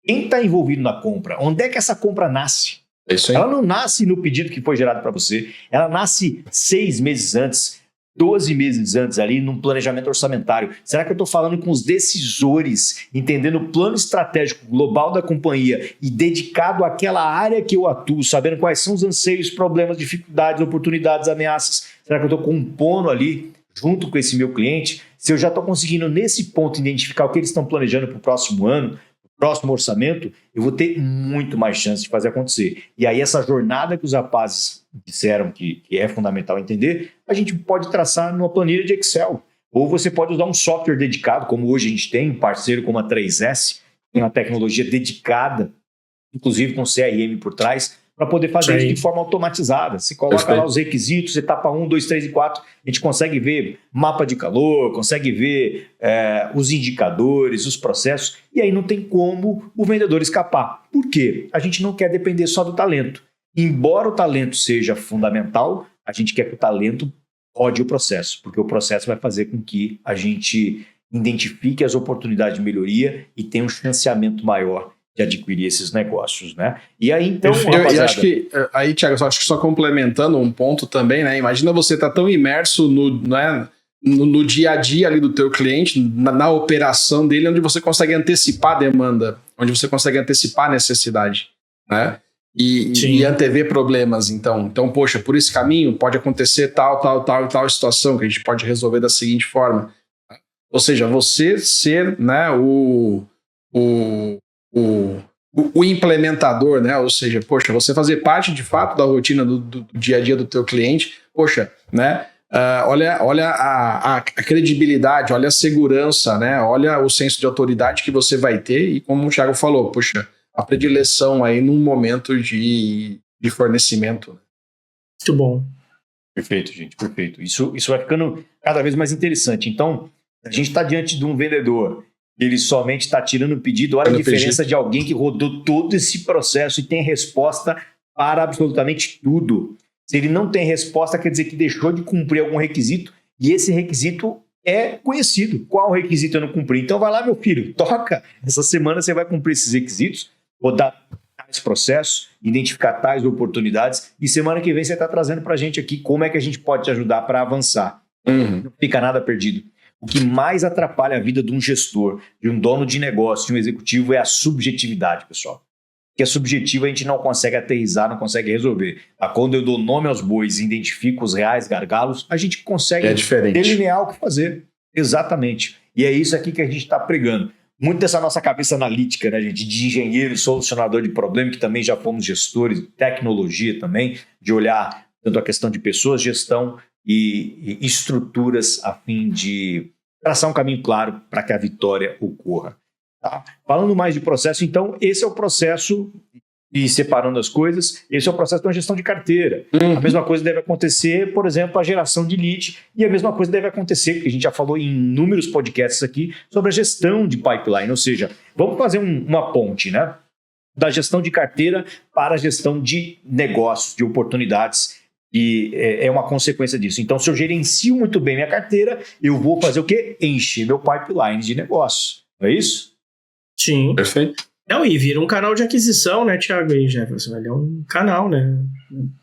Quem está envolvido na compra? Onde é que essa compra nasce? É isso aí. Ela não nasce no pedido que foi gerado para você, ela nasce 6 meses antes, 12 meses antes ali, num planejamento orçamentário. Será que eu estou falando com os decisores, entendendo o plano estratégico global da companhia e dedicado àquela área que eu atuo, sabendo quais são os anseios, problemas, dificuldades, oportunidades, ameaças? Será que eu estou compondo ali, junto com esse meu cliente? Se eu já estou conseguindo, nesse ponto, identificar o que eles estão planejando para o próximo ano, próximo orçamento, eu vou ter muito mais chance de fazer acontecer. E aí essa jornada que os rapazes disseram que é fundamental entender, a gente pode traçar numa planilha de Excel. Ou você pode usar um software dedicado, como hoje a gente tem, um parceiro como a 3S, tem uma tecnologia dedicada, inclusive com CRM por trás, para poder fazer isso de forma automatizada. Você coloca lá os requisitos, etapa 1, 2, 3 e 4, a gente consegue ver mapa de calor, consegue ver os indicadores, os processos, e aí não tem como o vendedor escapar. Por quê? A gente não quer depender só do talento. Embora o talento seja fundamental, a gente quer que o talento rode o processo, porque o processo vai fazer com que a gente identifique as oportunidades de melhoria e tenha um financiamento maior de adquirir esses negócios, né? E aí, então, eu acho que, aí, Thiago, acho que só complementando um ponto também, né? Imagina você estar tão imerso no dia a dia ali do teu cliente, na operação dele, onde você consegue antecipar a demanda, onde você consegue antecipar a necessidade, né? E antever problemas, então, poxa, por esse caminho pode acontecer tal situação que a gente pode resolver da seguinte forma. Ou seja, você ser, né, o implementador, né? Ou seja, poxa, você fazer parte de fato da rotina do dia a dia do teu cliente, poxa, né? Olha a credibilidade, olha a segurança, né? Olha o senso de autoridade que você vai ter e, como o Thiago falou, poxa, a predileção aí num momento de fornecimento. Muito bom. Perfeito, gente, perfeito. Isso vai ficando cada vez mais interessante. Então, a gente está diante de um vendedor, ele somente está tirando o pedido, olha a diferença de alguém que rodou todo esse processo e tem resposta para absolutamente tudo. Se ele não tem resposta, quer dizer que deixou de cumprir algum requisito e esse requisito é conhecido. Qual requisito eu não cumpri? Então vai lá, meu filho, toca. Essa semana você vai cumprir esses requisitos, rodar tais processos, identificar tais oportunidades e semana que vem você está trazendo para a gente aqui como é que a gente pode te ajudar para avançar. Não fica nada perdido. O que mais atrapalha a vida de um gestor, de um dono de negócio, de um executivo é a subjetividade, pessoal. Porque a subjetiva a gente não consegue aterrissar, não consegue resolver. Quando eu dou nome aos bois e identifico os reais gargalos, a gente consegue delinear o que fazer. Exatamente. E é isso aqui que a gente está pregando. Muito dessa nossa cabeça analítica, né, gente, de engenheiro e solucionador de problema, que também já fomos gestores, tecnologia também, de olhar tanto a questão de pessoas, gestão e estruturas a fim de traçar um caminho claro para que a vitória ocorra. Tá? Falando mais de processo, então, esse é o processo e separando as coisas. Esse é o processo de uma gestão de carteira. A mesma coisa deve acontecer, por exemplo, a geração de lead, e a mesma coisa deve acontecer, que a gente já falou em inúmeros podcasts aqui, sobre a gestão de pipeline. Ou seja, vamos fazer uma ponte, né? Da gestão de carteira para a gestão de negócios, de oportunidades, e é uma consequência disso. Então, se eu gerencio muito bem minha carteira, eu vou fazer o quê? Encher meu pipeline de negócios. Não é isso? Sim. Perfeito. Não, e vira um canal de aquisição, né, Thiago e Jefferson? Ele é um canal, né?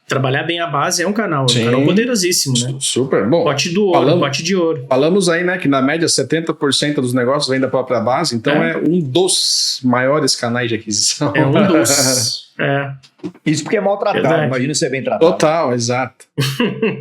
Trabalhar bem a base é um canal poderosíssimo, né? Super. Bom, pote do ouro, pote de ouro. Falamos aí, né, que na média 70% dos negócios vem da própria base, então é um dos maiores canais de aquisição. É um dos. Isso porque é maltratado, imagina se é bem tratado. Total, exato.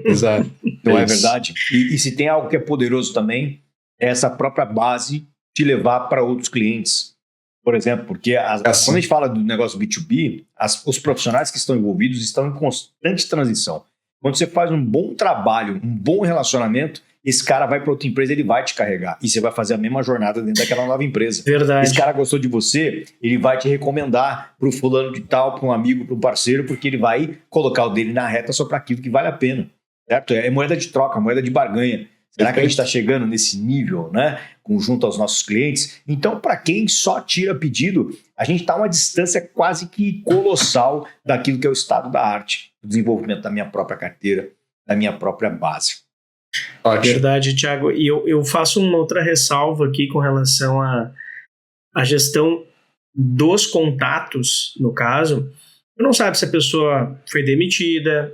Exato. Não é verdade? E se tem algo que é poderoso também, é essa própria base te levar para outros clientes. Por exemplo, porque quando a gente fala do negócio B2B, os profissionais que estão envolvidos estão em constante transição. Quando você faz um bom trabalho, um bom relacionamento, esse cara vai para outra empresa, ele vai te carregar. E você vai fazer a mesma jornada dentro daquela nova empresa. Verdade. Esse cara gostou de você, ele vai te recomendar para o fulano de tal, para um amigo, para um parceiro, porque ele vai colocar o dele na reta só para aquilo que vale a pena. Certo? É moeda de troca, moeda de barganha. Será que a gente está chegando nesse nível, né, junto aos nossos clientes? Então, para quem só tira pedido, a gente está a uma distância quase que colossal daquilo que é o estado da arte, do desenvolvimento da minha própria carteira, da minha própria base. Ótimo. Verdade, Thiago. E eu faço uma outra ressalva aqui com relação à gestão dos contatos, no caso. Tu não sabe se a pessoa foi demitida,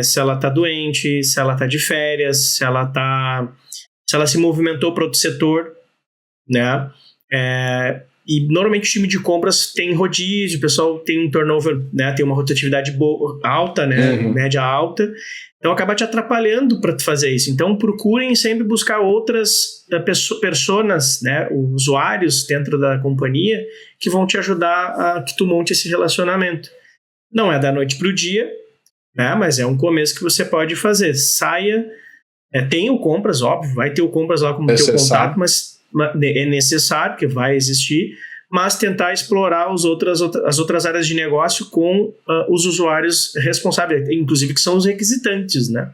se ela está doente, se ela está de férias, se ela se movimentou para outro setor, né? E normalmente o time de compras tem rodízio, o pessoal tem um turnover, né? Tem uma rotatividade alta, né? Média alta, então acaba te atrapalhando para fazer isso. Então procurem sempre buscar outras personas, né? Usuários dentro da companhia que vão te ajudar a que tu monte esse relacionamento. Não é da noite para o dia, né? Mas é um começo que você pode fazer. Saia, tem o compras, óbvio, vai ter o compras lá como teu contato, mas é necessário, que vai existir, mas tentar explorar as outras áreas de negócio com os usuários responsáveis, inclusive que são os requisitantes, né?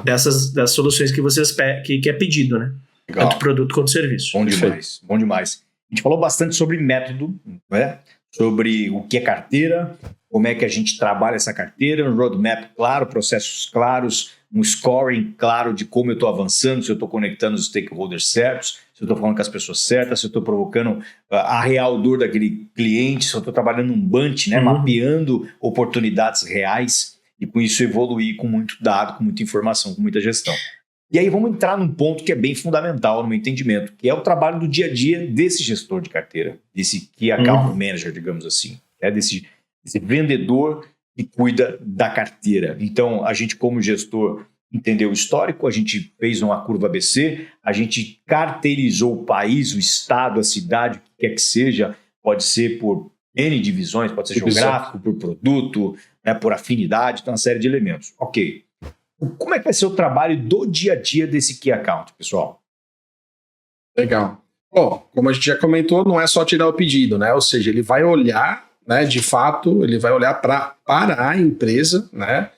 Das soluções que vocês que é pedido, né? Legal. Tanto produto quanto serviço. Bom demais, bom demais. A gente falou bastante sobre método, né? Sobre o que é carteira, como é que a gente trabalha essa carteira, um roadmap claro, processos claros, um scoring claro de como eu estou avançando, se eu estou conectando os stakeholders certos, se eu estou falando com as pessoas certas, se eu estou provocando a real dor daquele cliente, se eu estou trabalhando um bunch, né, mapeando oportunidades reais e com isso evoluir com muito dado, com muita informação, com muita gestão. E aí vamos entrar num ponto que é bem fundamental no meu entendimento, que é o trabalho do dia a dia desse gestor de carteira, desse key account manager, digamos assim, desse vendedor que cuida da carteira. Então, a gente como gestor entendeu o histórico, a gente fez uma curva ABC, a gente carteirizou o país, o estado, a cidade, o que quer que seja, pode ser por N divisões, pode ser geográfico, por produto, né, por afinidade, então uma série de elementos. Ok. Como é que vai ser o trabalho do dia a dia desse Key Account, pessoal? Legal. Bom, como a gente já comentou, não é só tirar o pedido, né? Ou seja, ele vai olhar, né, de fato, ele vai olhar para a empresa, né?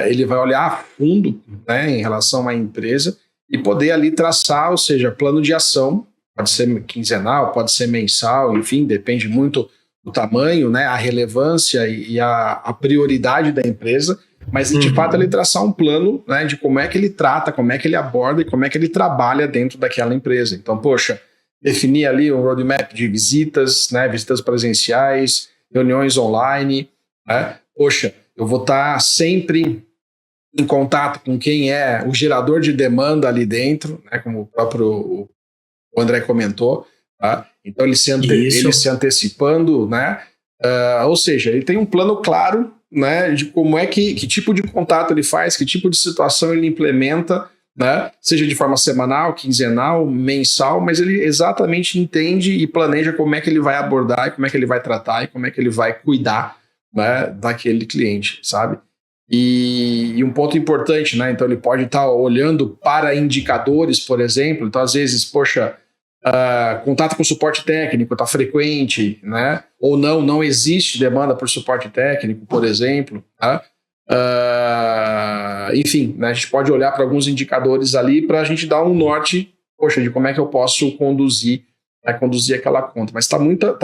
Ele vai olhar a fundo, né, em relação à empresa e poder ali traçar, ou seja, plano de ação, pode ser quinzenal, pode ser mensal, enfim, depende muito do tamanho, né, a relevância e a prioridade da empresa, mas de fato ele traçar um plano, né, de como é que ele trata, como é que ele aborda e como é que ele trabalha dentro daquela empresa. Então, poxa, definir ali um roadmap de visitas, né, visitas presenciais, reuniões online, né, poxa, eu vou estar sempre em contato com quem é o gerador de demanda ali dentro, né, como o próprio o André comentou, tá? Então ele se antecipando, né, ou seja, ele tem um plano claro, né, de como é que tipo de contato ele faz, que tipo de situação ele implementa, né, seja de forma semanal, quinzenal, mensal, mas ele exatamente entende e planeja como é que ele vai abordar, e como é que ele vai tratar e como é que ele vai cuidar, né, daquele cliente, sabe? E um ponto importante, né, então ele pode estar olhando para indicadores, por exemplo, então às vezes, poxa, contato com suporte técnico está frequente, né? Ou não existe demanda por suporte técnico, por exemplo. Tá? Enfim, né, a gente pode olhar para alguns indicadores ali para a gente dar um norte, poxa, de como é que eu posso conduzir aquela conta. Mas está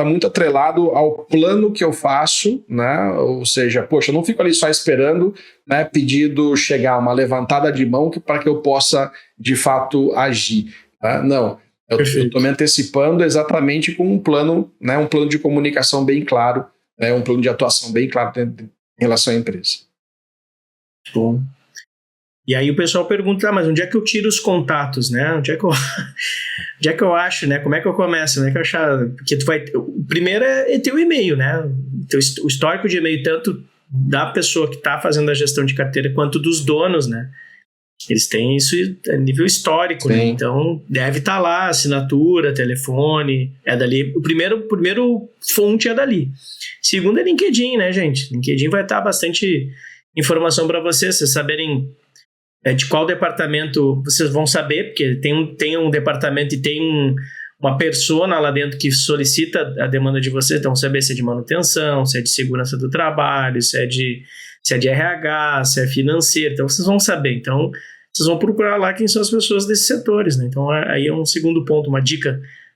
muito atrelado ao plano que eu faço, né? Ou seja, poxa, eu não fico ali só esperando, né, pedido chegar, uma levantada de mão para que eu possa, de fato, agir. Tá? Não, eu estou me antecipando exatamente com um plano, né, um plano de comunicação bem claro, né, um plano de atuação bem claro em relação à empresa. Bom. E aí o pessoal pergunta, mas onde é que eu tiro os contatos, né? Onde é que eu acho, né? Como é que eu começo? Onde é que eu achar? Porque o primeiro é ter o e-mail, né? O histórico de e-mail, tanto da pessoa que está fazendo a gestão de carteira, quanto dos donos, né? Eles têm isso a nível histórico, né? Então deve estar lá, assinatura, telefone, é dali. O primeiro fonte é dali. Segundo é LinkedIn, né, gente? LinkedIn vai estar bastante informação para vocês saberem de qual departamento vocês vão saber, porque tem um departamento e tem uma persona lá dentro que solicita a demanda de vocês, então saber se é de manutenção, se é de segurança do trabalho, se é de RH, se é financeiro, então vocês vão saber, então vocês vão procurar lá quem são as pessoas desses setores, né? Então aí é um segundo ponto,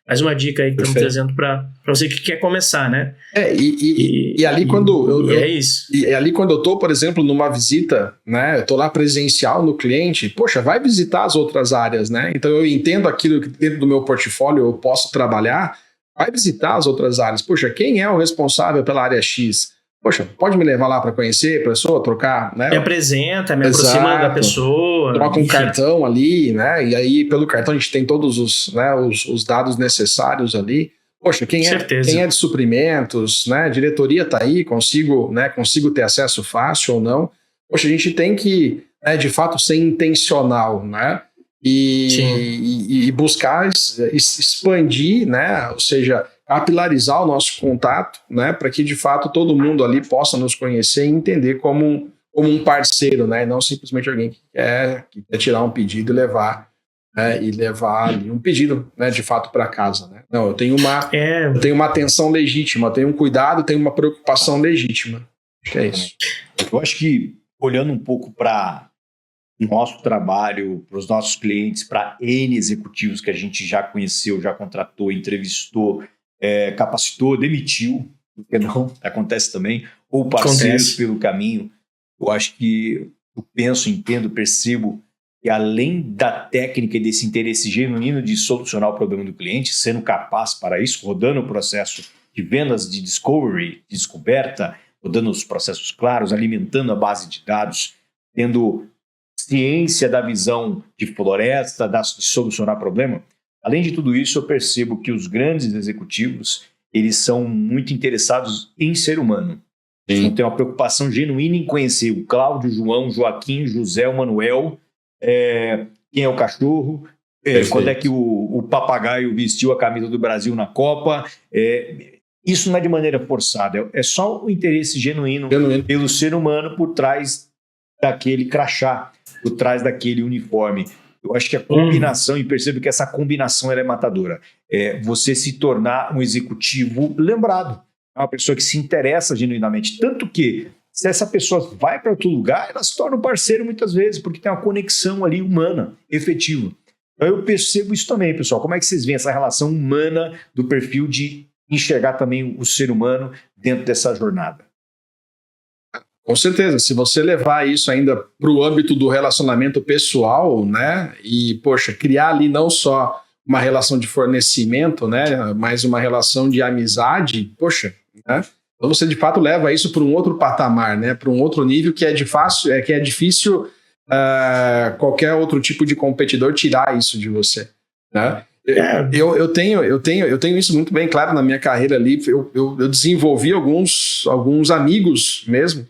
mais uma dica aí que estamos trazendo para você que quer começar, né? E ali quando é isso. E ali quando eu estou, por exemplo, numa visita, né? Eu estou lá presencial no cliente, poxa, vai visitar as outras áreas, né? Então eu entendo aquilo que dentro do meu portfólio eu posso trabalhar, vai visitar as outras áreas. Poxa, quem é o responsável pela área X? Poxa, pode me levar lá para conhecer a pessoa, trocar, né? Me aproxima da pessoa. Troca um cartão ali, né? E aí, pelo cartão, a gente tem todos os dados necessários ali. Poxa, quem é de suprimentos, né? Diretoria está aí, consigo ter acesso fácil ou não. Poxa, a gente tem que, né, de fato, ser intencional, né? E buscar expandir, né? Ou seja, capilarizar o nosso contato, né, para que de fato todo mundo ali possa nos conhecer e entender como um parceiro, né, e não simplesmente alguém que quer tirar um pedido e levar ali um pedido, né, de fato para casa, né. Não, eu tenho uma atenção legítima, eu tenho um cuidado, tenho uma preocupação legítima. Acho que é isso. Eu acho que olhando um pouco para o nosso trabalho, para os nossos clientes, para N executivos que a gente já conheceu, já contratou, entrevistou, capacitou, demitiu, porque não acontece também, ou parceiros pelo caminho. Eu acho que eu penso, entendo, percebo que além da técnica e desse interesse genuíno de solucionar o problema do cliente, sendo capaz para isso, rodando o processo de vendas, de discovery, de descoberta, rodando os processos claros, alimentando a base de dados, tendo ciência da visão de floresta, de solucionar problema. Além de tudo isso, eu percebo que os grandes executivos, eles são muito interessados em ser humano. Eles não têm uma preocupação genuína em conhecer o Cláudio, o João, o Joaquim, o José, o Manuel, quem é o cachorro, quando é que o papagaio vestiu a camisa do Brasil na Copa. Isso não é de maneira forçada, é só o interesse genuíno pelo ser humano por trás daquele crachá, por trás daquele uniforme. Eu acho que a combinação, e percebo que essa combinação ela é matadora, você se tornar um executivo lembrado, uma pessoa que se interessa genuinamente, tanto que se essa pessoa vai para outro lugar, ela se torna um parceiro muitas vezes, porque tem uma conexão ali humana, efetiva. Então eu percebo isso também, pessoal. Como é que vocês veem essa relação humana do perfil de enxergar também o ser humano dentro dessa jornada? Com certeza, se você levar isso ainda para o âmbito do relacionamento pessoal, né, e, poxa, criar ali não só uma relação de fornecimento, né, mas uma relação de amizade, poxa, né, então você de fato leva isso para um outro patamar, né, para um outro nível que é difícil qualquer outro tipo de competidor tirar isso de você, né. Eu tenho isso muito bem claro na minha carreira ali, eu desenvolvi alguns amigos mesmo,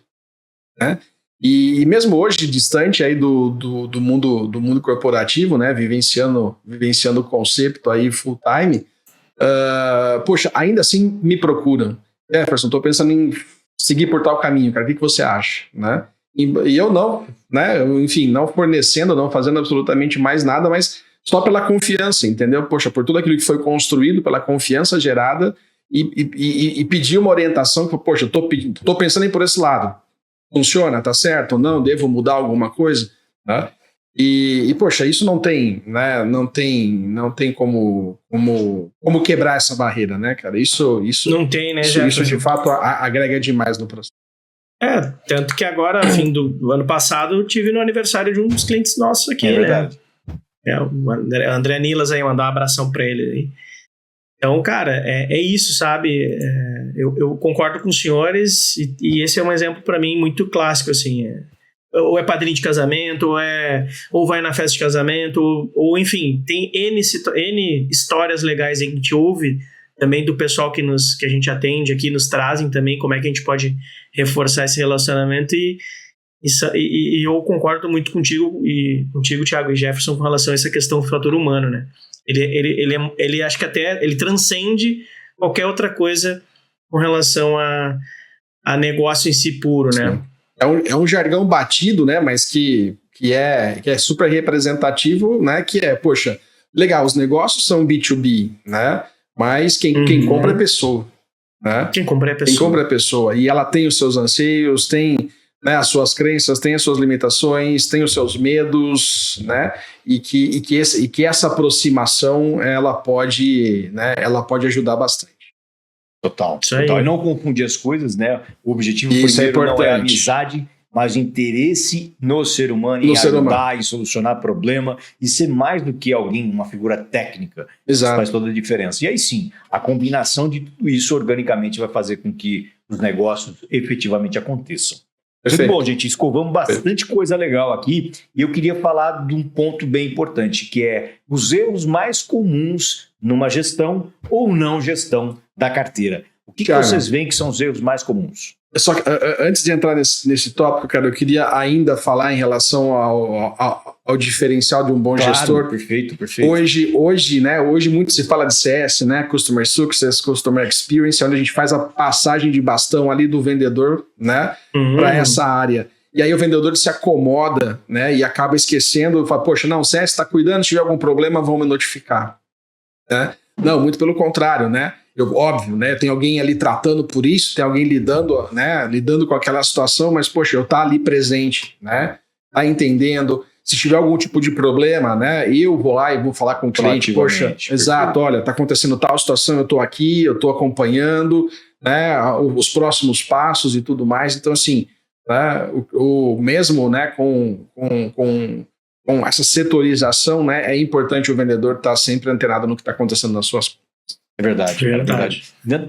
né? E mesmo hoje, distante aí do mundo corporativo, né? vivenciando o conceito aí full time, poxa, ainda assim me procuram. Jefferson, estou pensando em seguir por tal caminho, cara, o que você acha? Né? E eu não, né? Enfim, não fornecendo, não fazendo absolutamente mais nada, mas só pela confiança, entendeu? Poxa, por tudo aquilo que foi construído, pela confiança gerada e pedir uma orientação que, poxa, eu tô pensando em por esse lado. Funciona? Tá certo? Não? Devo mudar alguma coisa? Né? Poxa, isso não tem, né? Não tem como quebrar essa barreira, né, cara? Isso não tem, né, isso de fato agrega demais no processo. Tanto que agora, fim do ano passado, eu tive no aniversário de um dos clientes nossos aqui, né? Verdade. O André Nilas aí, mandar um abração pra ele aí. Então, cara, é isso, sabe? Eu concordo com os senhores e esse é um exemplo para mim muito clássico, assim. Ou é padrinho de casamento, ou vai na festa de casamento, ou enfim, tem N histórias legais aí que a gente ouve também do pessoal que a gente atende aqui, nos trazem também como é que a gente pode reforçar esse relacionamento e eu concordo muito contigo, Thiago e Jefferson, com relação a essa questão do fator humano, né? Ele acho que até ele transcende qualquer outra coisa com relação a negócio em si puro, né? É um jargão batido, né? Mas que é super representativo, né? Que poxa, legal, os negócios são B2B, né? Mas quem compra é pessoa, né? Quem compra é pessoa. E ela tem os seus anseios, tem, né, as suas crenças, tem as suas limitações, tem os seus medos, né? E que essa aproximação ela pode ajudar bastante. Total. E não confundir as coisas, né? O objetivo primeiro não é a amizade, mas o interesse no ser humano, em ajudar, em solucionar problema e ser mais do que alguém, uma figura técnica. Exato. Isso faz toda a diferença. E aí sim, a combinação de tudo isso organicamente vai fazer com que os negócios efetivamente aconteçam. Muito bom, gente. Escovamos bastante coisa legal aqui e eu queria falar de um ponto bem importante, que é os erros mais comuns numa gestão ou não gestão da carteira. O que vocês veem que são os erros mais comuns? Só que antes de entrar nesse tópico, cara, eu queria ainda falar em relação ao diferencial de um bom gestor. Perfeito. Hoje muito se fala de CS, né? Customer Success, Customer Experience, onde a gente faz a passagem de bastão ali do vendedor, né? Para essa área. E aí o vendedor se acomoda, né? E acaba esquecendo, fala, poxa, não, o CS está cuidando, se tiver algum problema, vão me notificar. Né? Não, muito pelo contrário, né? Óbvio, né? Tem alguém ali tratando por isso, tem alguém lidando com aquela situação, mas, poxa, eu tá ali presente, né? Tá entendendo. Se tiver algum tipo de problema, né? Eu vou lá e vou falar com o cliente, poxa, exato, olha, tá acontecendo tal situação, eu tô aqui, eu tô acompanhando, né? Os próximos passos e tudo mais. Então, assim, né? O mesmo, né? Com essa setorização, né? É importante o vendedor estar sempre antenado no que está acontecendo nas suas. É verdade.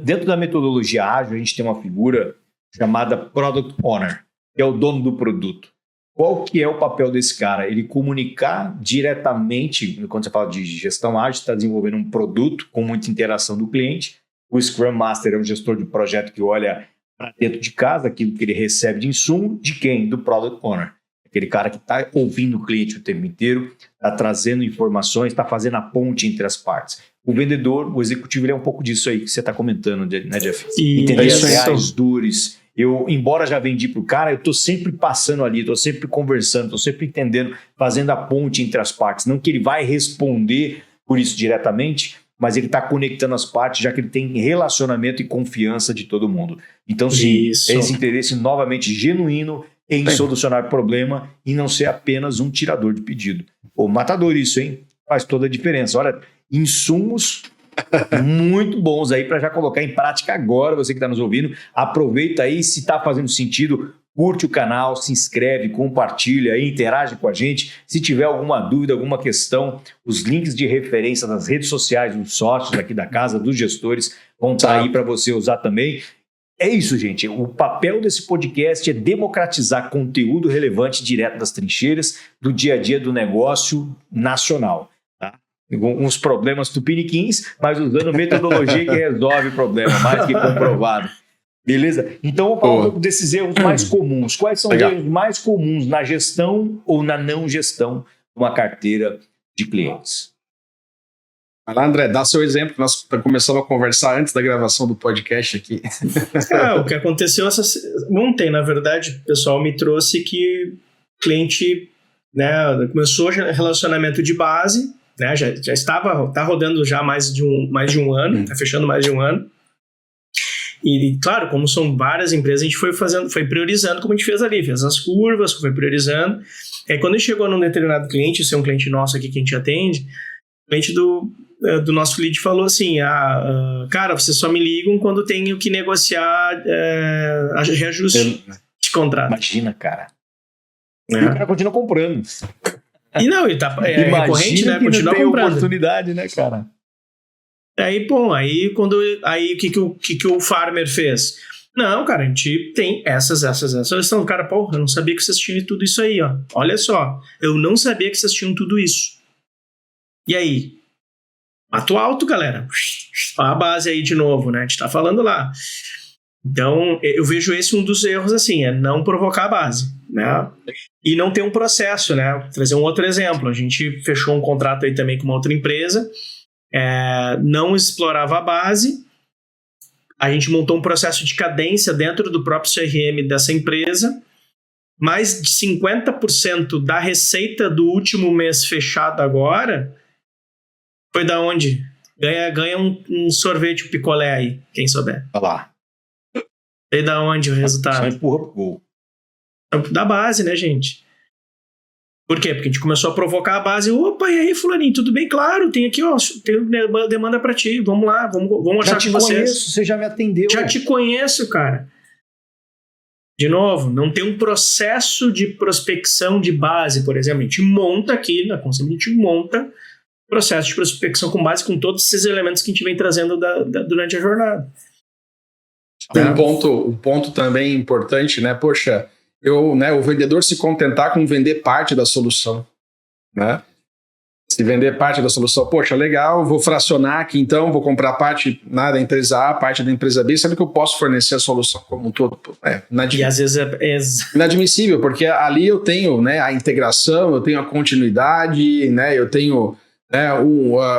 Dentro da metodologia ágil, a gente tem uma figura chamada Product Owner, que é o dono do produto. Qual que é o papel desse cara? Ele comunicar diretamente, quando você fala de gestão ágil, está desenvolvendo um produto com muita interação do cliente. O Scrum Master é um gestor de projeto que olha para dentro de casa, aquilo que ele recebe de insumo, de quem? Do Product Owner. Aquele cara que está ouvindo o cliente o tempo inteiro, está trazendo informações, está fazendo a ponte entre as partes. O vendedor, o executivo, ele é um pouco disso aí que você está comentando, né, Jeff? Entender as reais dores. Eu, embora já vendi para o cara, eu estou sempre passando ali, estou sempre conversando, estou sempre entendendo, fazendo a ponte entre as partes. Não que ele vai responder por isso diretamente, mas ele está conectando as partes, já que ele tem relacionamento e confiança de todo mundo. Então, sim, esse interesse novamente genuíno em solucionar problema e não ser apenas um tirador de pedido. Pô, matador isso, hein? Faz toda a diferença. Olha, insumos muito bons aí para já colocar em prática agora, você que está nos ouvindo. Aproveita aí, se está fazendo sentido, curte o canal, se inscreve, compartilha, interage com a gente. Se tiver alguma dúvida, alguma questão, os links de referência nas redes sociais dos sócios aqui da casa, dos gestores, vão estar aí para você usar também. É isso, gente. O papel desse podcast é democratizar conteúdo relevante direto das trincheiras do dia a dia do negócio nacional. Tá? Uns problemas tupiniquins, mas usando metodologia que resolve o problema, mais que comprovado. Beleza? Então, vamos falar um pouco desses erros mais comuns. Quais são os erros mais comuns na gestão ou na não gestão de uma carteira de clientes? Vai lá, André, dá seu exemplo, que nós começamos a conversar antes da gravação do podcast aqui. O que aconteceu ontem, na verdade, o pessoal me trouxe que o cliente, né, começou relacionamento de base, né? Já está rodando já mais de um ano, está fechando mais de um ano. E, claro, como são várias empresas, a gente foi priorizando como a gente fez ali, fez as curvas, foi priorizando. Aí quando chegou num determinado cliente, esse é um cliente nosso aqui que a gente atende, o cliente do nosso lead falou assim, cara, vocês só me ligam quando tenho que negociar reajuste de contrato. Imagina, cara. E o cara continua comprando. E não, ele tá recorrente, né? Continua comprando. Oportunidade, né, cara? Aí, bom, aí o que o farmer fez? Não, cara, a gente tem essas. Então, cara, eu não sabia que vocês tinham tudo isso aí, ó. Olha só, eu não sabia que vocês tinham tudo isso. E aí? Mato alto, galera. A base aí de novo, né? A gente tá falando lá. Então, eu vejo esse um dos erros, assim, é não provocar a base, né? E não ter um processo, né? Vou trazer um outro exemplo. A gente fechou um contrato aí também com uma outra empresa, não explorava a base, a gente montou um processo de cadência dentro do próprio CRM dessa empresa, mais de 50% da receita do último mês fechado agora foi da onde? Ganha um sorvete, um picolé aí, quem souber. Olha lá. E da onde o resultado? Só empurra pro gol. Da base, né, gente? Por quê? Porque a gente começou a provocar a base. Opa, e aí, fulaninho, tudo bem? Claro, tem aqui, ó, tem demanda pra ti. Vamos lá, vamos achar com vocês. Já te conheço, você já me atendeu. Já te conheço, cara. De novo, não tem um processo de prospecção de base, por exemplo. A gente monta aqui na Conselho, a gente monta processo de prospecção com base com todos esses elementos que a gente vem trazendo durante a jornada. Um ponto também importante, né? Poxa, o vendedor se contentar com vender parte da solução, né? Se vender parte da solução, poxa, legal, vou fracionar aqui então, vou comprar parte da empresa A, parte da empresa B, sendo que eu posso fornecer a solução como um todo. E às vezes é inadmissível, porque ali eu tenho, né, a integração, eu tenho a continuidade, né, eu tenho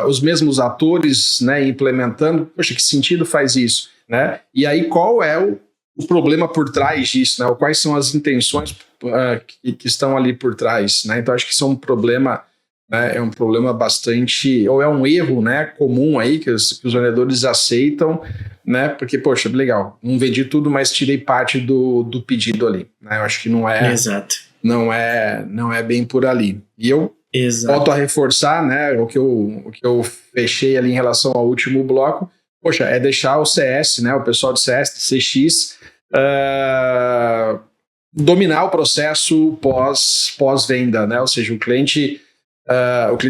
os mesmos atores, né, implementando. Poxa, que sentido faz isso? Né? E aí qual é o problema por trás disso, né? Ou quais são as intenções que estão ali por trás, né? Então acho que isso é um problema, né? É um problema bastante, ou é um erro, né, comum aí que os vendedores aceitam, né? Porque, poxa, legal, não vendi tudo, mas tirei parte do pedido ali, né? Eu acho que não é. Exato. Não é bem por ali. E eu volto a reforçar, né, o que eu fechei ali em relação ao último bloco. Poxa, é deixar o CS, né, o pessoal do CS, CX, dominar o processo pós-venda, né? Ou seja, o cliente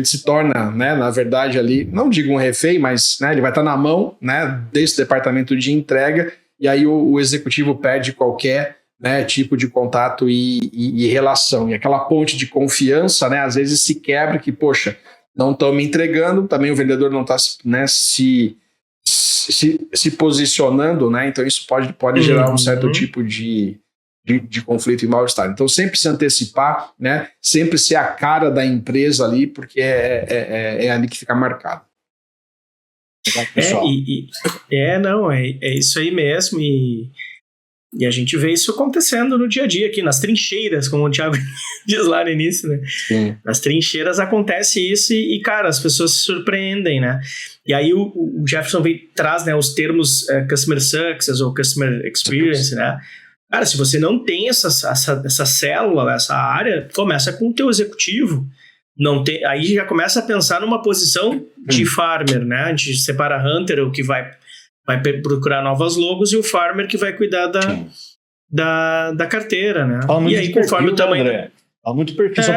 se torna, né, na verdade ali, não digo um refém, mas, né, ele vai estar na mão, né, desse departamento de entrega, e aí o executivo perde qualquer, né, tipo de contato e relação. E aquela ponte de confiança, né, às vezes se quebra, que, poxa, não estão me entregando, também o vendedor não está, né, se posicionando, né? Então isso pode gerar um certo tipo de conflito e mal-estar. Então sempre se antecipar, né? Sempre ser a cara da empresa ali, porque é ali que fica marcado. É isso aí mesmo, e a gente vê isso acontecendo no dia a dia aqui, nas trincheiras, como o Thiago diz lá no início, né? Sim. Nas trincheiras acontece isso e, cara, as pessoas se surpreendem, né? E aí o Jefferson traz, né, os termos Customer Success ou Customer Experience, né? Cara, se você não tem essa célula, essa área, começa com o teu executivo. Aí já começa a pensar numa posição de farmer, né? A gente separa Hunter, o que vai procurar novas logos, e o farmer que vai cuidar da carteira, né? E aí, conforme o tamanho... André, fala muito perfis, são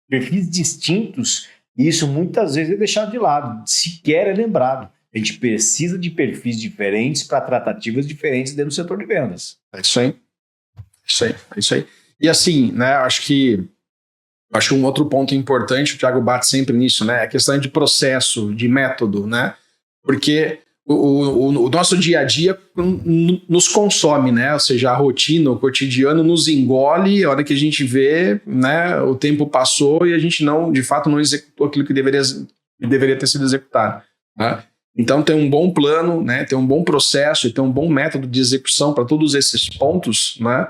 perfis distintos, e isso muitas vezes é deixado de lado, sequer é lembrado. A gente precisa de perfis diferentes para tratativas diferentes dentro do setor de vendas. É isso aí. E assim, né, acho que um outro ponto importante, o Thiago bate sempre nisso, né, é a questão de processo, de método, né? Porque o nosso dia a dia nos consome, né? Ou seja, a rotina, o cotidiano nos engole, a hora que a gente vê, né, o tempo passou e a gente de fato não executou aquilo que deveria ter sido executado, né? Então ter um bom plano, né, ter um bom processo e ter um bom método de execução para todos esses pontos, né,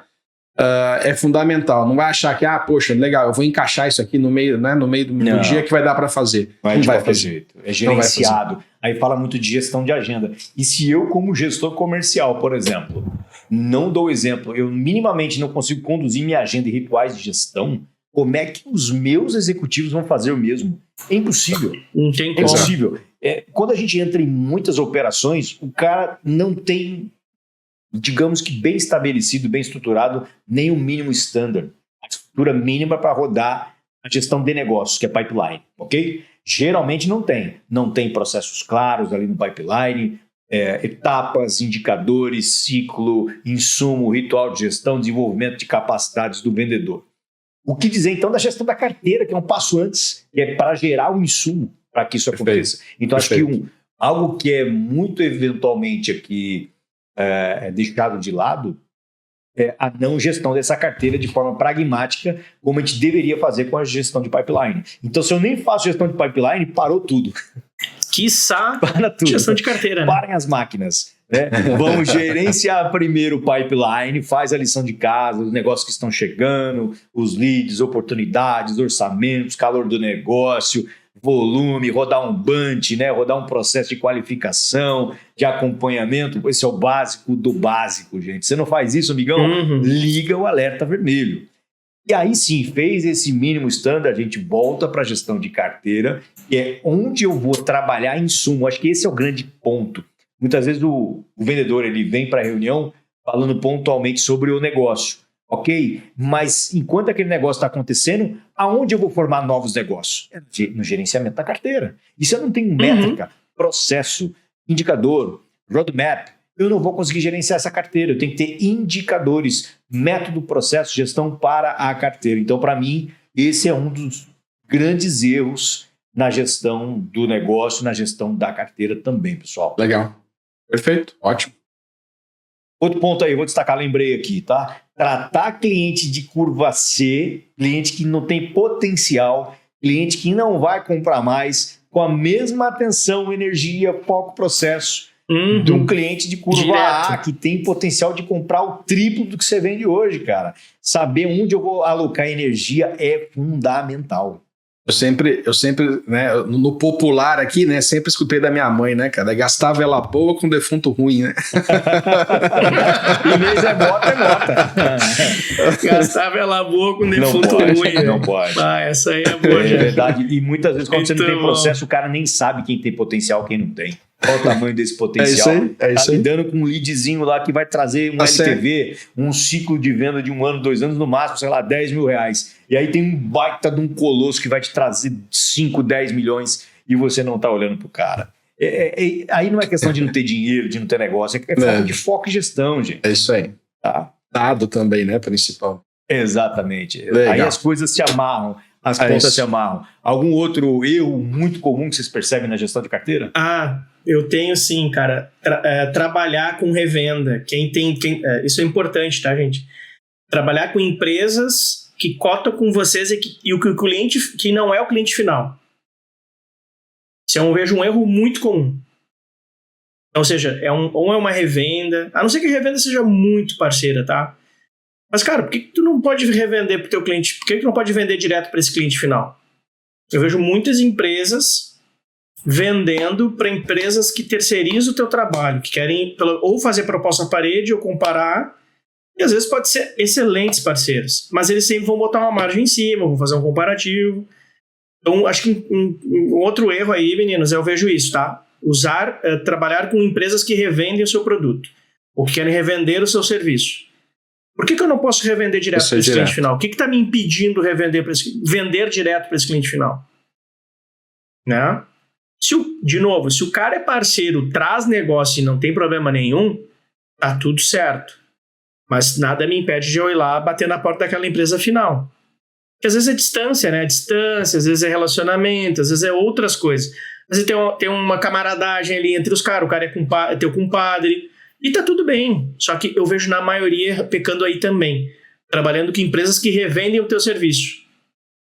é fundamental. Não vai achar que, poxa, legal, eu vou encaixar isso aqui no meio, né, no meio do dia que vai dar para fazer. Não vai fazer jeito. É gerenciado. Aí fala muito de gestão de agenda. E se eu, como gestor comercial, por exemplo, não dou exemplo, eu minimamente não consigo conduzir minha agenda e rituais de gestão, como é que os meus executivos vão fazer o mesmo? É impossível. Não tem como. É impossível. Quando a gente entra em muitas operações, o cara não tem, digamos que bem estabelecido, bem estruturado, nem o mínimo standard. A estrutura mínima para rodar a gestão de negócios, que é pipeline, ok? Geralmente não tem. Não tem processos claros ali no pipeline, etapas, indicadores, ciclo, insumo, ritual de gestão, desenvolvimento de capacidades do vendedor. O que dizer, então, da gestão da carteira, que é um passo antes, que é para gerar o insumo para que isso aconteça. Então, acho que algo que é muito eventualmente aqui deixado de lado é a não gestão dessa carteira de forma pragmática, como a gente deveria fazer com a gestão de pipeline. Então, se eu nem faço gestão de pipeline, parou tudo. Quiçá para tudo. Gestão de carteira, né? Parem as máquinas. Vamos gerenciar primeiro o pipeline, faz a lição de casa, os negócios que estão chegando, os leads, oportunidades, orçamentos, calor do negócio, volume, rodar um bunch, né? Rodar um processo de qualificação, de acompanhamento. Esse é o básico do básico, gente. Você não faz isso, amigão? Liga o alerta vermelho. E aí sim, fez esse mínimo standard, a gente volta para a gestão de carteira, que é onde eu vou trabalhar insumo. Acho que esse é o grande ponto. Muitas vezes o vendedor ele vem para a reunião falando pontualmente sobre o negócio, ok? Mas enquanto aquele negócio está acontecendo, aonde eu vou formar novos negócios? No gerenciamento da carteira. E se eu não tenho métrica, processo, indicador, roadmap, eu não vou conseguir gerenciar essa carteira. Eu tenho que ter indicadores, método, processo, gestão para a carteira. Então, para mim, esse é um dos grandes erros na gestão do negócio, na gestão da carteira também, pessoal. Legal. Perfeito. Ótimo. Outro ponto aí, vou destacar, lembrei aqui, tá? Tratar cliente de curva C, cliente que não tem potencial, cliente que não vai comprar mais, com a mesma atenção, energia, foco, processo de um cliente de curva A, que tem potencial de comprar o triplo do que você vende hoje, cara. Saber onde eu vou alocar energia é fundamental. Eu sempre, né, no popular aqui, né, sempre escutei da minha mãe, né, cara, gastar vela boa com defunto ruim, né? Inês é bota. Gastar vela boa com defunto ruim. Não pode. Essa aí é boa, gente. É verdade. E muitas vezes quando você não tem processo, o cara nem sabe quem tem potencial, quem não tem. Qual o tamanho desse potencial? É isso aí. Lidando com um leadzinho lá que vai trazer um LTV, um ciclo de venda de 1 ano, 2 anos, no máximo, sei lá, 10 mil reais. E aí tem um baita de um colosso que vai te trazer 5, 10 milhões e você não está olhando pro cara. Aí não é questão de não ter dinheiro, de não ter negócio, é falta de foco e gestão, gente. É isso aí. Tá? Dado também, né, principal. Exatamente. Legal. Aí as coisas se amarram. As pontas se amarram. Algum outro erro muito comum que vocês percebem na gestão de carteira? Eu tenho sim, cara. Trabalhar com revenda. Isso é importante, tá, gente? Trabalhar com empresas que cotam com vocês e o cliente que não é o cliente final. Isso eu vejo um erro muito comum. Ou seja, ou é uma revenda, a não ser que a revenda seja muito parceira, tá? Mas, cara, por que tu não pode revender para o teu cliente? Por que tu não pode vender direto para esse cliente final? Eu vejo muitas empresas vendendo para empresas que terceirizam o teu trabalho, que querem ou fazer proposta à parede ou comparar, e às vezes pode ser excelentes parceiros, mas eles sempre vão botar uma margem em cima, vão fazer um comparativo. Então, acho que um outro erro aí, meninos, eu vejo isso, tá? Trabalhar com empresas que revendem o seu produto, ou que querem revender o seu serviço. Por que eu não posso revender direto para esse cliente final? O que está me impedindo vender direto para esse cliente final? Né? De novo, se o cara é parceiro, traz negócio e não tem problema nenhum, tá tudo certo. Mas nada me impede de eu ir lá bater na porta daquela empresa final. Porque às vezes é distância, né? Distância, às vezes é relacionamento, às vezes é outras coisas. Às vezes tem uma camaradagem ali entre os caras, o cara é teu compadre. E tá tudo bem, só que eu vejo na maioria pecando aí também, trabalhando com empresas que revendem o teu serviço.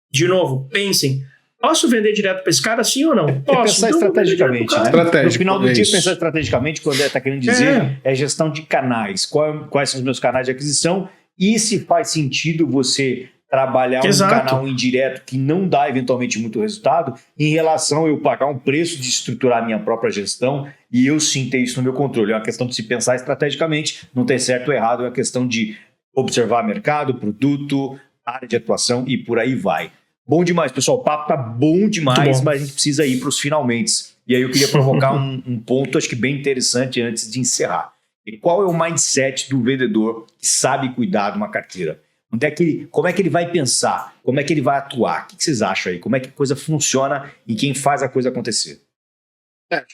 De novo, pensem, posso vender direto para esse cara, sim ou não? Posso. Pensar estrategicamente, né? No final do dia, isso. Pensar estrategicamente, quando está querendo dizer, é gestão de canais. Quais são os meus canais de aquisição e se faz sentido você trabalhar um canal indireto que não dá eventualmente muito resultado em relação a eu pagar um preço de estruturar a minha própria gestão e eu sim ter isso no meu controle. É uma questão de se pensar estrategicamente, não ter certo ou errado, é uma questão de observar mercado, produto, área de atuação e por aí vai. Bom demais, pessoal. O papo tá bom demais, mas a gente precisa ir para os finalmente. E aí eu queria provocar um ponto, acho que bem interessante antes de encerrar. E qual é o mindset do vendedor que sabe cuidar de uma carteira? Como é que ele vai pensar? Como é que ele vai atuar? O que vocês acham aí? Como é que a coisa funciona e quem faz a coisa acontecer?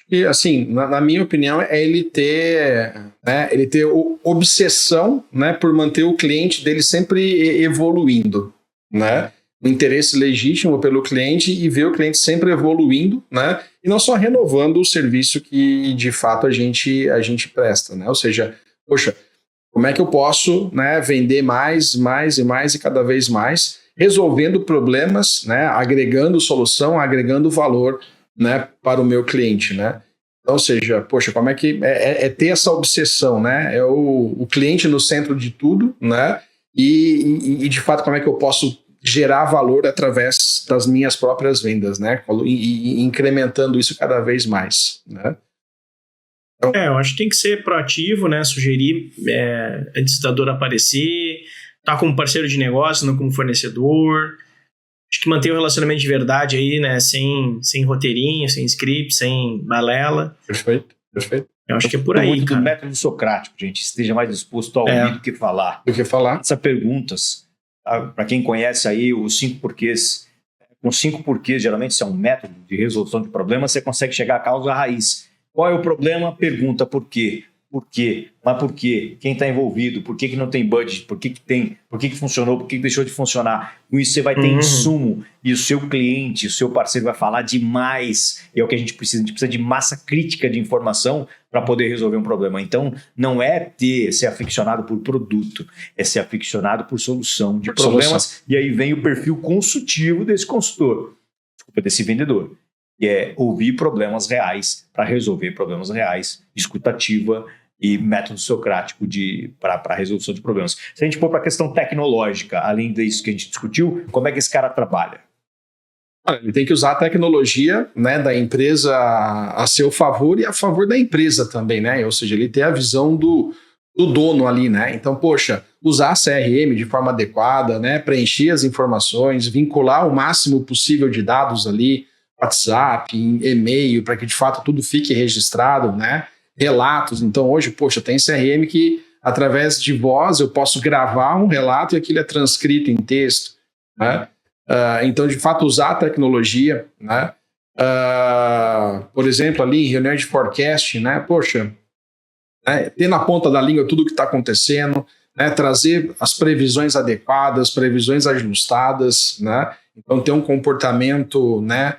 E assim, na minha opinião, é ele ter obsessão, né, por manter o cliente dele sempre evoluindo, né? O interesse legítimo pelo cliente e ver o cliente sempre evoluindo, né? E não só renovando o serviço que de fato a gente presta, né? Ou seja, poxa, como é que eu posso, né, vender mais e cada vez mais, resolvendo problemas, né, agregando solução, agregando valor, né, para o meu cliente, né? Então, ou seja, poxa, como é que é ter essa obsessão, né? É o cliente no centro de tudo, né? E de fato, como é que eu posso gerar valor através das minhas próprias vendas, né? E incrementando isso cada vez mais, né? Então, eu acho que tem que ser proativo, né? Sugerir antes da dor aparecer, tá como parceiro de negócio, não como fornecedor. Acho que manter o relacionamento de verdade aí, né? Sem roteirinho, sem script, sem balela. Perfeito. Eu acho que é por aí, muito cara. do método socrático, gente. Esteja mais disposto a ouvir do que falar. Essas perguntas, para quem conhece aí os 5 porquês, com 5 porquês, geralmente isso é um método de resolução de problemas, você consegue chegar à causa raiz. Qual é o problema? Pergunta por quê. Por quê? Mas por quê? Quem está envolvido? Por que não tem budget? Por que tem? Por que funcionou? Por que deixou de funcionar? Com isso você vai ter insumo e o seu cliente, o seu parceiro vai falar demais. E é o que a gente precisa. A gente precisa de massa crítica de informação para poder resolver um problema. Então, não é ser aficionado por produto, é ser aficionado por solução de problemas. E aí vem o perfil consultivo desse consultor, desse vendedor. Que é ouvir problemas reais para resolver problemas reais, escutativa e método socrático para a resolução de problemas. Se a gente for para a questão tecnológica, além disso que a gente discutiu, como é que esse cara trabalha? Ele tem que usar a tecnologia, né, da empresa a seu favor e a favor da empresa também, né? Ou seja, ele tem a visão do dono ali, né? Então, poxa, usar a CRM de forma adequada, né? Preencher as informações, vincular o máximo possível de dados ali, WhatsApp, e-mail, para que de fato tudo fique registrado, né? Relatos. Então hoje, poxa, tem CRM que através de voz eu posso gravar um relato e aquilo é transcrito em texto, né? Então de fato usar a tecnologia, né? Por exemplo, ali em reunião de forecast, né? Poxa, né? Ter na ponta da língua tudo o que está acontecendo, né? Trazer as previsões adequadas, previsões ajustadas, né? Então ter um comportamento, né?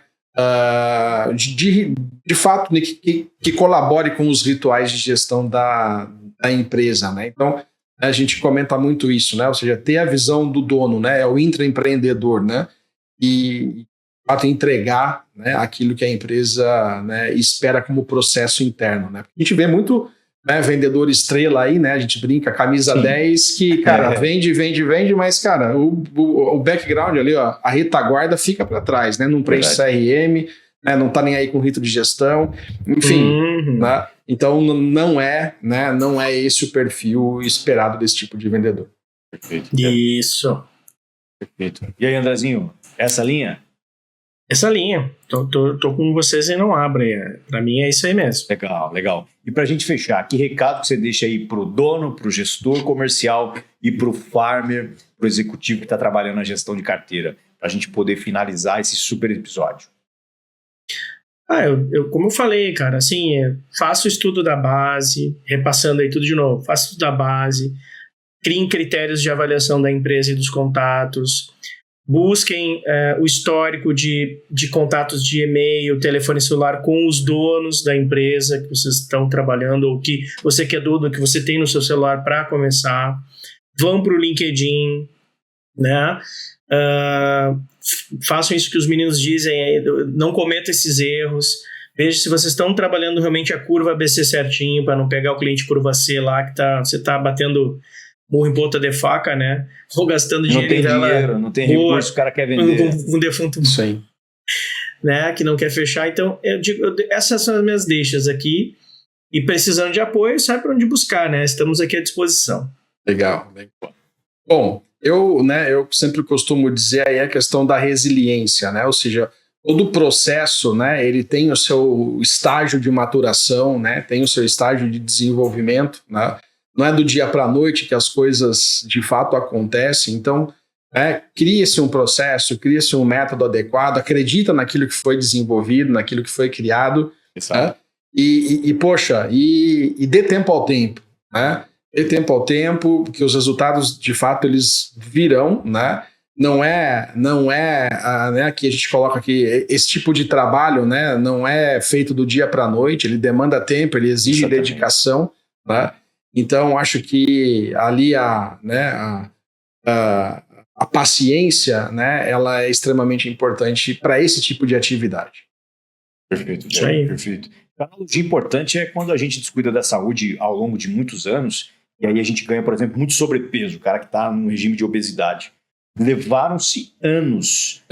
De fato, né, que colabore com os rituais de gestão da empresa, né? Então, a gente comenta muito isso, né? Ou seja, ter a visão do dono, né? É o intraempreendedor, né? E, de fato, entregar, né, aquilo que a empresa, né, espera como processo interno, né? A gente vê muito, né, vendedor estrela aí, né? A gente brinca, camisa 10, que, cara, vende, mas, cara, o background ali, ó, a retaguarda fica para trás, né? Não preenche CRM, né? Não tá nem aí com rito de gestão, enfim, né? Então não é esse o perfil esperado desse tipo de vendedor. Perfeito. Isso. Perfeito. E aí, Andrezinho, essa linha? Essa linha. Tô com vocês e não abre. Para mim é isso aí mesmo. Legal. E para a gente fechar, que recado que você deixa aí pro dono, pro gestor comercial e pro farmer, pro executivo que está trabalhando na gestão de carteira, para a gente poder finalizar esse super episódio? Como eu falei, cara, assim, faça o estudo da base, repassando aí tudo de novo, faça o estudo da base, criem critérios de avaliação da empresa e dos contatos, busquem o histórico de contatos de e-mail, telefone celular com os donos da empresa que vocês estão trabalhando ou que você que é dono, que você tem no seu celular para começar. Vão para o LinkedIn, né? Façam isso que os meninos dizem, não cometam esses erros. Veja se vocês estão trabalhando realmente a curva ABC certinho para não pegar o cliente curva C lá que você está batendo morro em ponta de faca, né? Ou gastando dinheiro. Não tem dinheiro, não tem recurso, o cara quer vender. Um defunto, Sim. né? Que não quer fechar. Então, essas são as minhas deixas aqui. E precisando de apoio, sabe para onde buscar, né? Estamos aqui à disposição. Legal. Bom, eu sempre costumo dizer aí a questão da resiliência, né? Ou seja, todo o processo, né? Ele tem o seu estágio de maturação, né? Tem o seu estágio de desenvolvimento, né? Não é do dia para a noite que as coisas de fato acontecem. Então, cria-se um processo, cria-se um método adequado, acredita naquilo que foi desenvolvido, naquilo que foi criado, né? Poxa, dê tempo ao tempo, né? Dê tempo ao tempo, porque os resultados, de fato, eles virão, né? Não é né, que a gente coloca aqui, esse tipo de trabalho, né? Não é feito do dia para a noite, ele demanda tempo, ele exige dedicação, né? Então, acho que ali a paciência, né? Ela é extremamente importante para esse tipo de atividade. Perfeito, perfeito. A analogia importante é quando a gente descuida da saúde ao longo de muitos anos, e aí a gente ganha, por exemplo, muito sobrepeso, o cara que está num regime de obesidade. Levaram-se anos,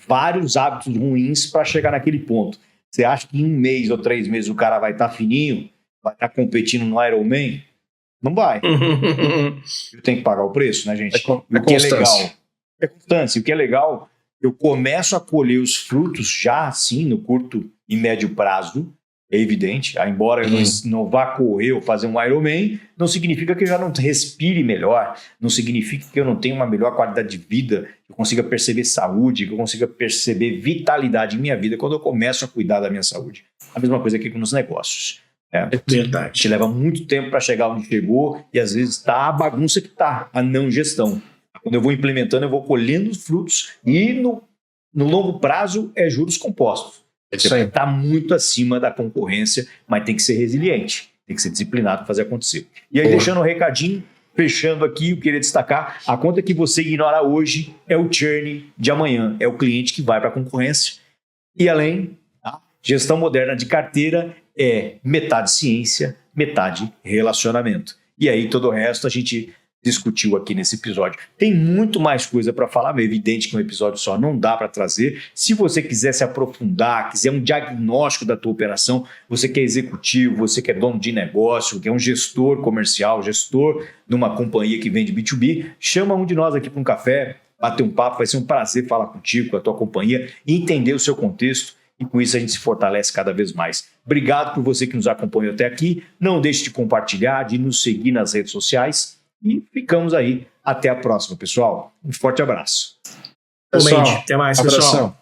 vários hábitos ruins para chegar naquele ponto. Você acha que em 1 mês ou 3 meses o cara vai estar fininho, vai estar competindo no Ironman? Não vai. Tem que pagar o preço, né, gente? O que é legal. É constância. O que é legal, eu começo a colher os frutos já assim, no curto e médio prazo. É evidente, embora eu não vá correr ou fazer um Ironman, não significa que eu já não respire melhor, não significa que eu não tenha uma melhor qualidade de vida, que eu consiga perceber saúde, que eu consiga perceber vitalidade em minha vida quando eu começo a cuidar da minha saúde. A mesma coisa aqui com os negócios. É verdade. Te leva muito tempo para chegar onde chegou e às vezes está a bagunça que está, a não gestão. Quando eu vou implementando, eu vou colhendo os frutos e no longo prazo é juros compostos. Você está muito acima da concorrência, mas tem que ser resiliente, tem que ser disciplinado para fazer acontecer. E aí, deixando um recadinho, fechando aqui, eu queria destacar, a conta que você ignora hoje é o churn de amanhã, é o cliente que vai para a concorrência. E além, a gestão moderna de carteira é metade ciência, metade relacionamento. E aí, todo o resto a gente discutiu aqui nesse episódio. Tem muito mais coisa para falar, mas é evidente que um episódio só não dá para trazer. Se você quiser se aprofundar, quiser um diagnóstico da tua operação, você que é executivo, você que é dono de negócio, que é um gestor comercial, gestor de uma companhia que vende B2B, chama um de nós aqui para um café, bater um papo, vai ser um prazer falar contigo, com a tua companhia, entender o seu contexto e com isso a gente se fortalece cada vez mais. Obrigado por você que nos acompanhou até aqui. Não deixe de compartilhar, de nos seguir nas redes sociais. E ficamos aí. Até a próxima, pessoal. Um forte abraço. Até mais, pessoal.